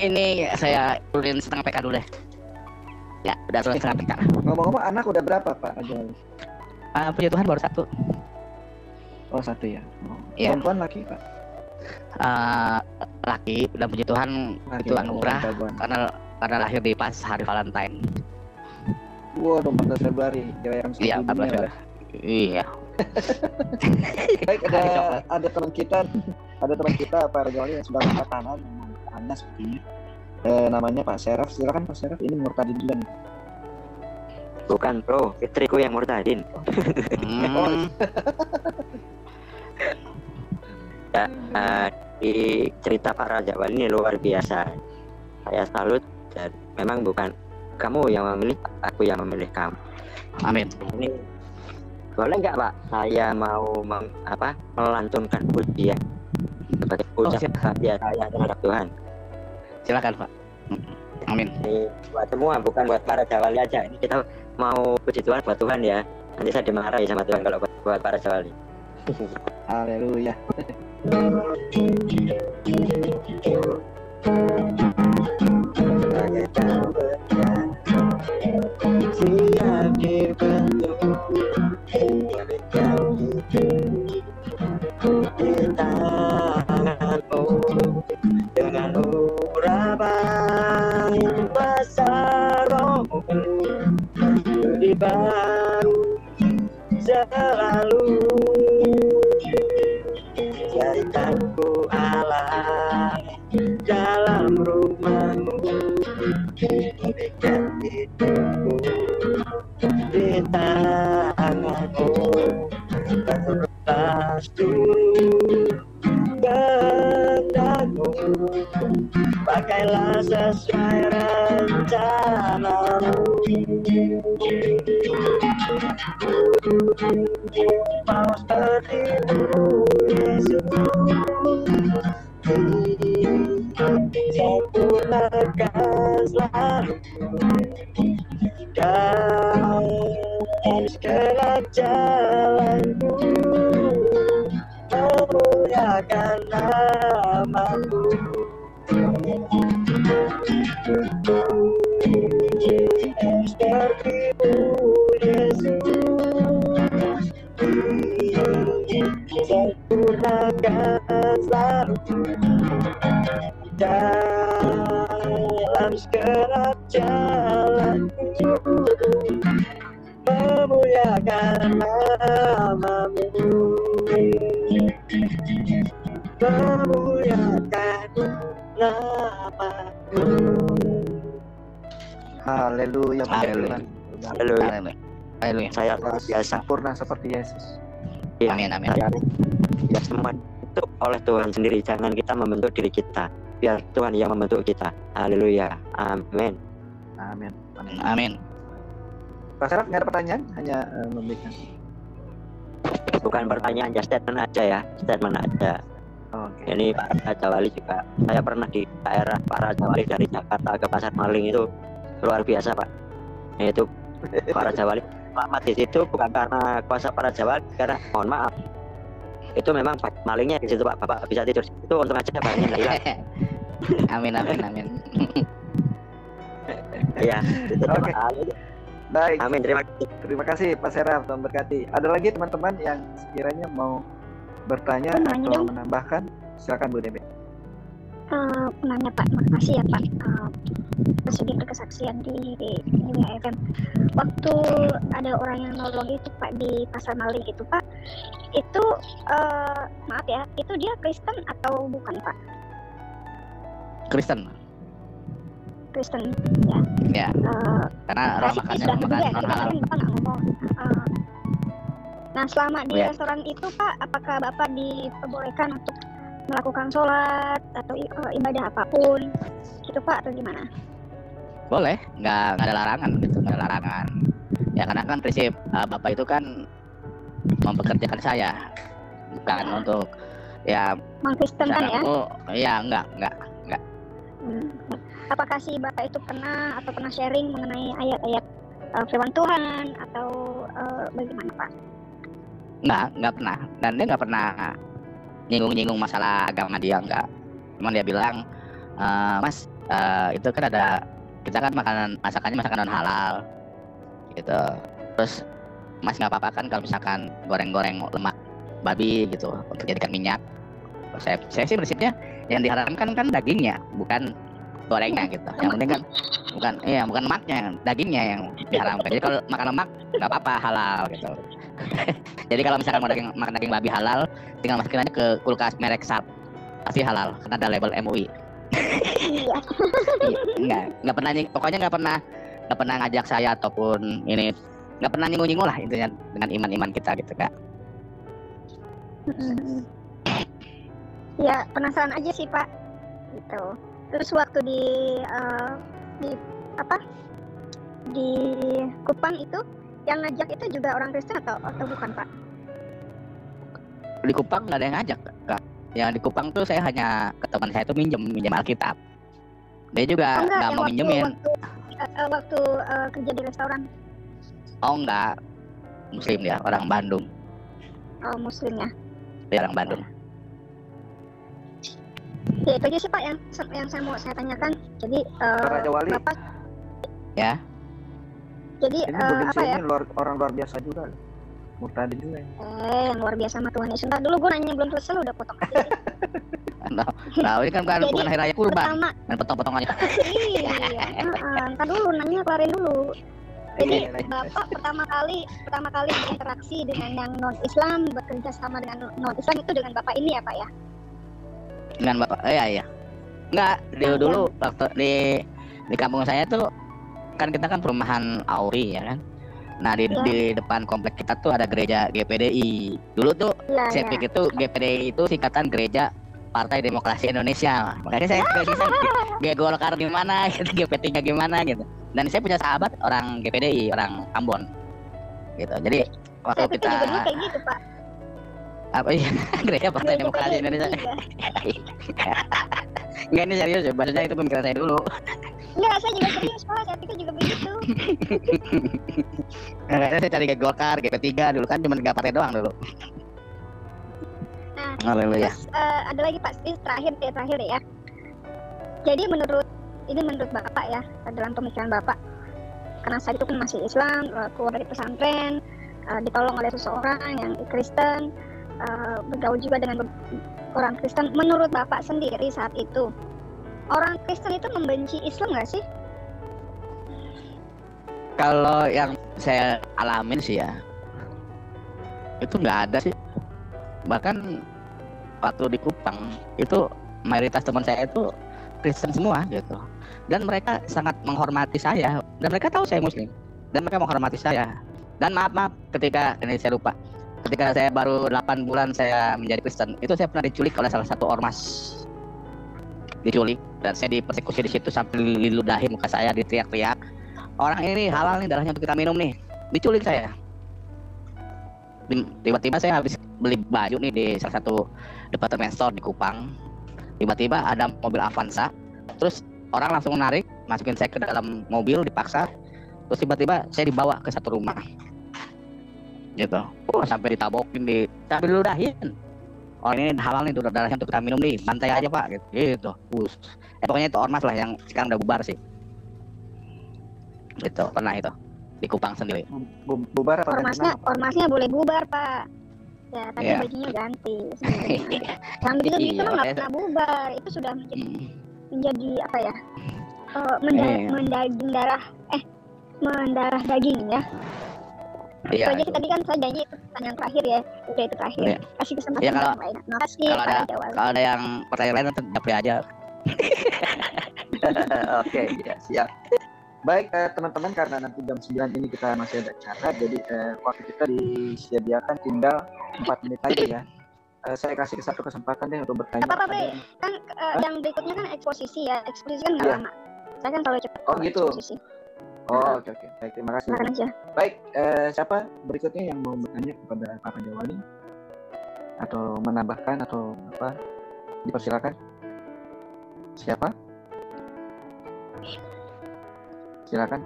ini saya turunin setengah PK dulu deh. Ya, udah turun setengah PK. Ngomong-ngomong, anak udah berapa Pak Raja Wali? Puji Tuhan baru 1. Oh, 1 ya. Oh. Iya. Perempuan laki Pak? Laki, dan puji Tuhan Laki. itu anugerah Oh, bagus. karena lahir di pas hari Valentine. Wow, 14 Februari. Kira yang Iya, 14 Februari. Iya. Baik, ada teman kita Pak Raja Wali yang sudah angkat tangan, Anda sepertinya. Namanya Pak Seraf. Silakan Pak Seraf, ini murtadin juga nih. Bukan bro, istriku yang murtadin. Ya, di cerita Pak Raja Wali ini luar biasa. Saya salut, dan memang bukan kamu yang memilih, aku yang memilih kamu. Amin. Ini boleh nggak Pak? Saya mau melantunkan pujian sebagai ucapan bahagia saya terhadap Tuhan. Silakan Pak. Amin. Ini buat semua, bukan buat para Jawali aja. Ini kita mau puji Tuhan buat Tuhan ya. Nanti saya dimarahi sama Tuhan kalau buat para Jawali. Haleluya. Siap dibentuk di tanganmu dengan urapan kuasa rohmu di baru selalu jadikanku Allah dalam rumahmu, berikan hidupku di tanganmu, dan lepas dulu kehendakmu, pakailah sesuai rencanamu. Mau sepertimu Yesus, sempurnakan selalu dalam segala jalanku, memuliakan namamu. Sepertimu Yesus, sempurnakan selalu dalam segenap jalanku, memuliakan memuliakan namamu, memuliakan namamu. Haleluya. Haleluya. Haleluya. Haleluya. Saya luar biasa. Sempurna seperti Yesus. Ya, Amin, amin. Ya, semua dibentuk oleh Tuhan sendiri. Jangan kita membentuk diri kita. Biar Tuhan yang membentuk kita. Haleluya. Amin. Amin. Amin. Amin. Pak Serap nggak ada pertanyaan, hanya memberikan. Bukan pertanyaan, ya statement aja ya. Statement aja. Oke. Ini Pak Raja Wali juga. Saya pernah di daerah Pak Raja Wali dari Jakarta ke Pasar Maling itu luar biasa, Pak. Itu Pak Raja Wali selamat di situ bukan karena kuasa Pak Raja Wali, karena mohon maaf itu memang malingnya di situ, Pak. Bapak bisa tidur itu untung aja barangnya nggak hilang. Amin, amin, amin. Iya, itu Oke. Baik. Amin. Terima kasih. Terima kasih Pak Serap, Tuhan berkati. Ada lagi teman-teman yang sekiranya mau bertanya Nanya atau dong. menambahkan, silakan Bu Debe. Nanya Pak, makasih ya Pak bersedia berkesaksian di WFM. Waktu ada orang yang nolong itu Pak di Pasar Maling itu Pak, itu maaf ya, itu dia Kristen atau bukan Pak? Kristen. Kristen Ya, karena orang makannya sudah makan juga ya, non tadi halal. kan Bapak nggak ngomong. Nah selama di Ya. restoran itu Pak, apakah Bapak diperbolehkan untuk melakukan sholat atau ibadah apapun gitu Pak, atau gimana? Boleh, nggak ada larangan gitu, nggak ada larangan. Ya karena kan prinsip Bapak itu kan mempekerjakan saya, bukan untuk ya Mengkristenkan ya? Oh, ya enggak. Hmm. Apakah si Bapak itu pernah sharing mengenai ayat-ayat firman Tuhan atau bagaimana Pak? Nggak pernah. Dan dia nggak pernah nyinggung-nyinggung masalah agama dia, nggak. Cuman dia bilang, Mas, itu kan ada, kita kan masakannya masakan non halal gitu. Terus Mas nggak apa-apa kan kalau misalkan goreng-goreng lemak babi gitu untuk jadikan minyak. Saya sih prinsipnya yang diharamkan kan dagingnya, bukan gorengnya gitu. Yang penting kan bukan lemaknya, dagingnya yang diharamkan. Jadi kalau makan lemak nggak apa-apa, halal gitu. Jadi kalau misalkan mau makan daging babi halal, tinggal masukin aja ke kulkas merek Sharp, pasti halal karena ada label MUI. Iya. nggak pernah pokoknya nggak pernah ngajak saya ataupun ini, nggak pernah nyinggung lah intinya dengan iman kita gitu Kak. Ya penasaran aja sih Pak gitu. Terus waktu di Kupang itu yang ngajak itu juga orang Kristen atau bukan Pak? Di Kupang nggak ada yang ngajak Kak. Yang di Kupang tuh saya hanya ke teman saya tuh minjem Alkitab. Dia juga nggak mau minjemin. Waktu kerja di restoran. Oh enggak, Muslim dia, orang Bandung. Oh Muslim ya. Dia orang Bandung. Ya itu aja sih Pak yang saya mau saya tanyakan. Jadi Pak Raja Wali, Bapak Ya. jadi ini Bu apa Debe ya? ini orang luar biasa juga. Murtadi juga ya. Yang luar biasa sama Tuhan Yesus. Ntar dulu gue nanya belum selesai lu udah potong aja. Nah, ini kan bukan hari raya kurban, Pertama, main potong-potongannya. iya. Ntar dulu nanya kelarin dulu. Jadi Iya, Bapak pertama kali berinteraksi dengan yang non Islam, bekerja sama dengan non Islam itu dengan Bapak ini ya Pak ya? Dengan Bapak, iya. Enggak, dulu waktu di kampung saya tuh kan kita kan perumahan Auri ya kan. Nah di depan komplek kita tuh ada gereja GPDI. Dulu tuh saya pikir itu GPDI itu singkatan Gereja Partai Demokrasi Indonesia. Makanya saya Golkar gimana gitu, GP3 gimana gitu. Dan saya punya sahabat orang GPDI, orang Ambon. Gitu. Jadi waktu saya pikir kita juga dulu kayak gitu Pak. apa ya Gereja Partai Demokrasi Indonesia. Enggak, ini serius ya, maksudnya itu pemikiran saya dulu. Enggak, saya juga serius Pak, saya pikir juga begitu. Kayaknya saya cari ke Golkar, GP3 dulu kan cuma 3 partai doang dulu. Nah, Haleluya. terus ada lagi Pak, ini terakhir deh ya. Jadi menurut Bapak ya, dalam pemikiran Bapak, karena saat itu kan masih Islam, keluar dari pesantren, ditolong oleh seseorang yang Kristen, bergaul juga dengan orang Kristen. Menurut Bapak sendiri saat itu, orang Kristen itu membenci Islam nggak sih? Kalau yang saya alamin sih ya, itu nggak ada sih. Bahkan waktu di Kupang itu mayoritas teman saya itu Kristen semua gitu, dan mereka sangat menghormati saya, dan mereka tahu saya Muslim, dan mereka menghormati saya. Dan maaf ketika ini saya lupa, ketika saya baru 8 bulan saya menjadi Kristen, itu saya pernah diculik oleh salah satu ormas, diculik, dan saya dipersekusi di situ sampai diludahi muka saya, diteriak-teriak, orang ini halal nih darahnya untuk kita minum nih, diculik saya. Tiba-tiba saya habis beli baju nih di salah satu department store di Kupang, tiba-tiba ada mobil Avanza, terus orang langsung menarik, masukin saya ke dalam mobil dipaksa, terus tiba-tiba saya dibawa ke satu rumah gitu, sampai ditabokin, sampai diludahin, oh ini halal nih darahnya untuk kita minum nih, bantai aja pak gitu. Pokoknya itu ormas lah yang sekarang udah bubar sih. Gitu, pernah itu di Kupang sendiri. Bubar apa? Ormasnya boleh bubar pak. Ya, tapi bajunya ganti. Yang begitu itu mah nggak pernah bubar. Itu sudah menjadi apa ya? Mendarah daging ya. Itu aja tadi kan saya janji pertanyaan terakhir ya. Udah itu terakhir. Kasih kesempatan yang lain. Makasih kalau ada yang pertanyaan lain tetap japri aja. Oke, ya, siap. Baik teman-teman, karena nanti jam 9 ini kita masih ada acara, jadi waktu kita disediakan tinggal 4 menit lagi ya. Saya kasih satu kesempatan deh untuk bertanya. Apa Bre? Kan yang berikutnya kan eksposisi ya. Eksposisi kan nggak lama. Saya kan selalu cepat. Oh gitu. Eksposisi. Oh oke. Baik, terima kasih. Makan aja. Baik, siapa berikutnya yang mau bertanya kepada Pak Raja Wali? Atau menambahkan atau apa? Dipersilakan. Siapa? Silakan.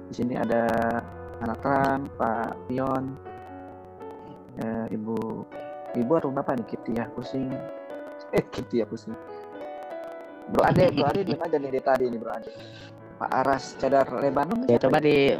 Di sini ada anak Ram, Pak Pion, Ibu atau Bapak nih, Kitty ya pusing. Kitty ya pusing. Bro Ade diam aja nih dari tadi nih Bro Ade. Pak Aras Cadar Lebanon. Ya coba di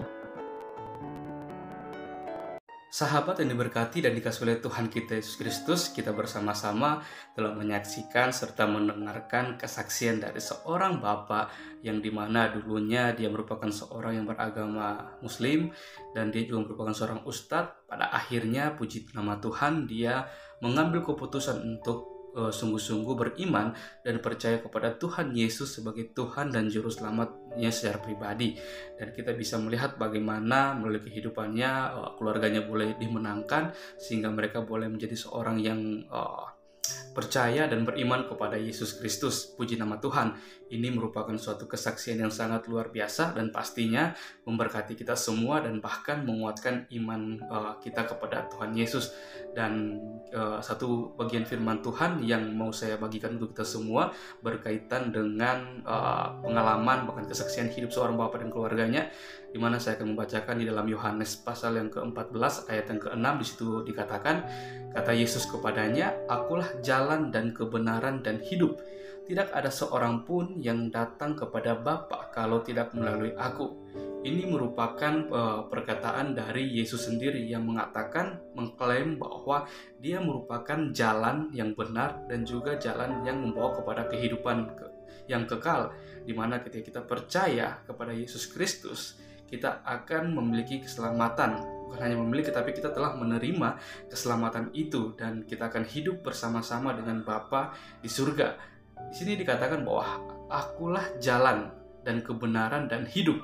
Sahabat yang diberkati dan dikasihi oleh Tuhan kita Yesus Kristus, kita bersama-sama telah menyaksikan serta mendengarkan kesaksian dari seorang bapak yang dimana dulunya dia merupakan seorang yang beragama Muslim dan dia juga merupakan seorang ustadz. Pada akhirnya puji nama Tuhan, dia mengambil keputusan untuk sungguh-sungguh beriman dan percaya kepada Tuhan Yesus sebagai Tuhan dan Juru Selamatnya secara pribadi. Dan kita bisa melihat bagaimana melalui kehidupannya keluarganya boleh dimenangkan sehingga mereka boleh menjadi seorang yang percaya dan beriman kepada Yesus Kristus. Puji nama Tuhan. Ini merupakan suatu kesaksian yang sangat luar biasa dan pastinya memberkati kita semua dan bahkan menguatkan iman kita kepada Tuhan Yesus. Dan satu bagian firman Tuhan yang mau saya bagikan untuk kita semua berkaitan dengan pengalaman bahkan kesaksian hidup seorang bapak dan keluarganya, di mana saya akan membacakan di dalam Yohanes pasal yang ke-14 ayat yang ke-6. Di situ dikatakan, kata Yesus kepadanya, "Akulah jalan dan kebenaran dan hidup. Tidak ada seorang pun yang datang kepada Bapa kalau tidak melalui aku." Ini merupakan perkataan dari Yesus sendiri yang mengklaim bahwa dia merupakan jalan yang benar dan juga jalan yang membawa kepada kehidupan yang kekal, di mana ketika kita percaya kepada Yesus Kristus, kita akan memiliki keselamatan. Bukan hanya memiliki, tapi kita telah menerima keselamatan itu dan kita akan hidup bersama-sama dengan Bapa di surga. Di sini dikatakan bahwa akulah jalan dan kebenaran dan hidup.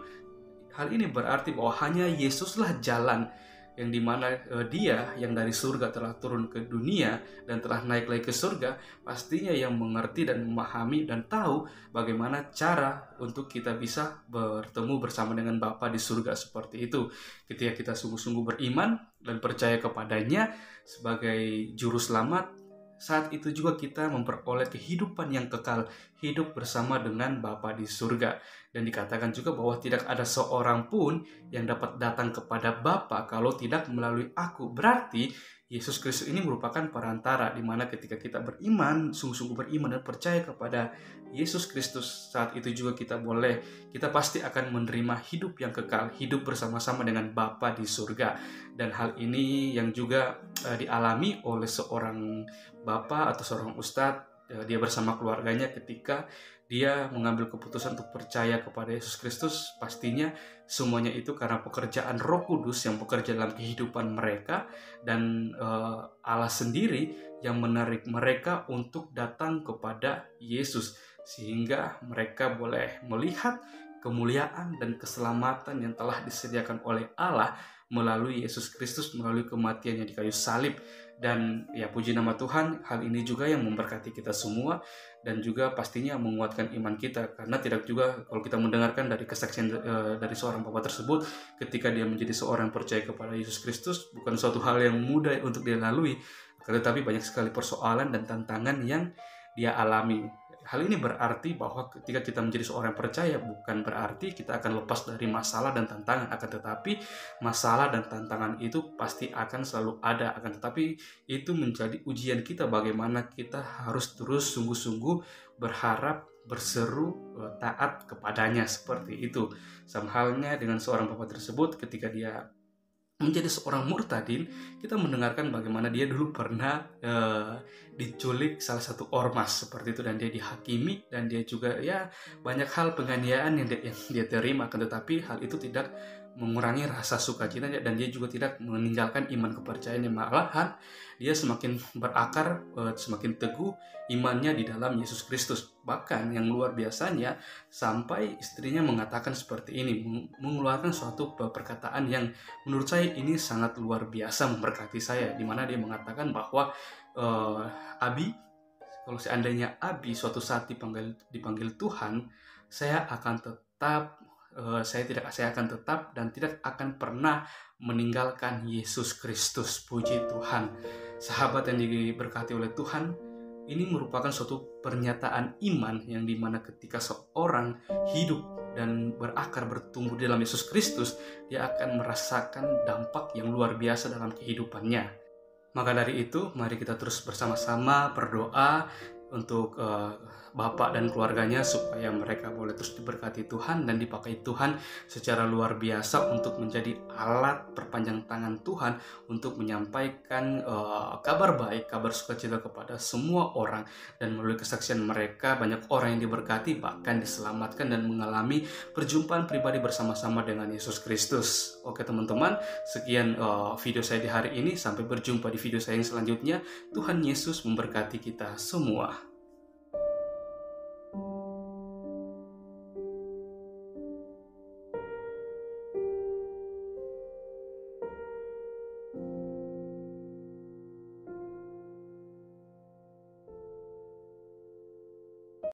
Hal ini berarti bahwa hanya Yesuslah jalan yang dimana dia yang dari surga telah turun ke dunia dan telah naik lagi ke surga, pastinya yang mengerti dan memahami dan tahu bagaimana cara untuk kita bisa bertemu bersama dengan Bapa di surga seperti itu. Ketika kita sungguh-sungguh beriman dan percaya kepadanya sebagai juru selamat, saat itu juga kita memperoleh kehidupan yang kekal, hidup bersama dengan Bapa di surga. Dan dikatakan juga bahwa tidak ada seorang pun yang dapat datang kepada Bapa kalau tidak melalui aku. Berarti Yesus Kristus ini merupakan perantara, di mana ketika kita beriman, sungguh-sungguh beriman dan percaya kepada Yesus Kristus, saat itu juga kita pasti akan menerima hidup yang kekal, hidup bersama-sama dengan Bapa di surga. Dan hal ini yang juga dialami oleh seorang bapak atau seorang ustadz, dia bersama keluarganya ketika dia mengambil keputusan untuk percaya kepada Yesus Kristus, pastinya semuanya itu karena pekerjaan Roh Kudus yang bekerja dalam kehidupan mereka, dan Allah sendiri yang menarik mereka untuk datang kepada Yesus, sehingga mereka boleh melihat kemuliaan dan keselamatan yang telah disediakan oleh Allah melalui Yesus Kristus, melalui kematiannya di kayu salib. Dan ya, puji nama Tuhan, hal ini juga yang memberkati kita semua dan juga pastinya menguatkan iman kita, karena tidak juga kalau kita mendengarkan dari kesaksian dari seorang bapak tersebut ketika dia menjadi seorang percaya kepada Yesus Kristus, bukan suatu hal yang mudah untuk dia lalui, tetapi banyak sekali persoalan dan tantangan yang dia alami. Hal ini berarti bahwa ketika kita menjadi seorang percaya, bukan berarti kita akan lepas dari masalah dan tantangan, akan tetapi masalah dan tantangan itu pasti akan selalu ada, akan tetapi itu menjadi ujian kita bagaimana kita harus terus sungguh-sungguh berharap, berseru, taat kepadanya, seperti itu. Sama halnya dengan seorang bapak tersebut ketika dia menjadi seorang murtadin, kita mendengarkan bagaimana dia dulu pernah diculik salah satu ormas seperti itu, dan dia dihakimi, dan dia juga ya banyak hal penganiayaan yang dia terima, akan tetapi hal itu tidak mengurangi rasa sukacita, dan dia juga tidak meninggalkan iman kepercayaannya, malahan dia semakin berakar, semakin teguh imannya di dalam Yesus Kristus. Bahkan yang luar biasanya, sampai istrinya mengatakan seperti ini, mengeluarkan suatu perkataan yang menurut saya ini sangat luar biasa memberkati saya, di mana dia mengatakan bahwa Abi, kalau seandainya Abi suatu saat dipanggil Tuhan, saya akan tetap saya akan tetap dan tidak akan pernah meninggalkan Yesus Kristus. Puji Tuhan. Sahabat yang diberkati oleh Tuhan, ini merupakan suatu pernyataan iman yang dimana ketika seorang hidup dan berakar, bertumbuh di dalam Yesus Kristus, dia akan merasakan dampak yang luar biasa dalam kehidupannya. Maka dari itu, mari kita terus bersama-sama berdoa untuk Bapak dan keluarganya, supaya mereka boleh terus diberkati Tuhan dan dipakai Tuhan secara luar biasa untuk menjadi alat perpanjang tangan Tuhan untuk menyampaikan kabar baik, kabar sukacita kepada semua orang, dan melalui kesaksian mereka banyak orang yang diberkati, bahkan diselamatkan dan mengalami perjumpaan pribadi bersama-sama dengan Yesus Kristus. Oke teman-teman, sekian video saya di hari ini, sampai berjumpa di video saya yang selanjutnya. Tuhan Yesus memberkati kita semua.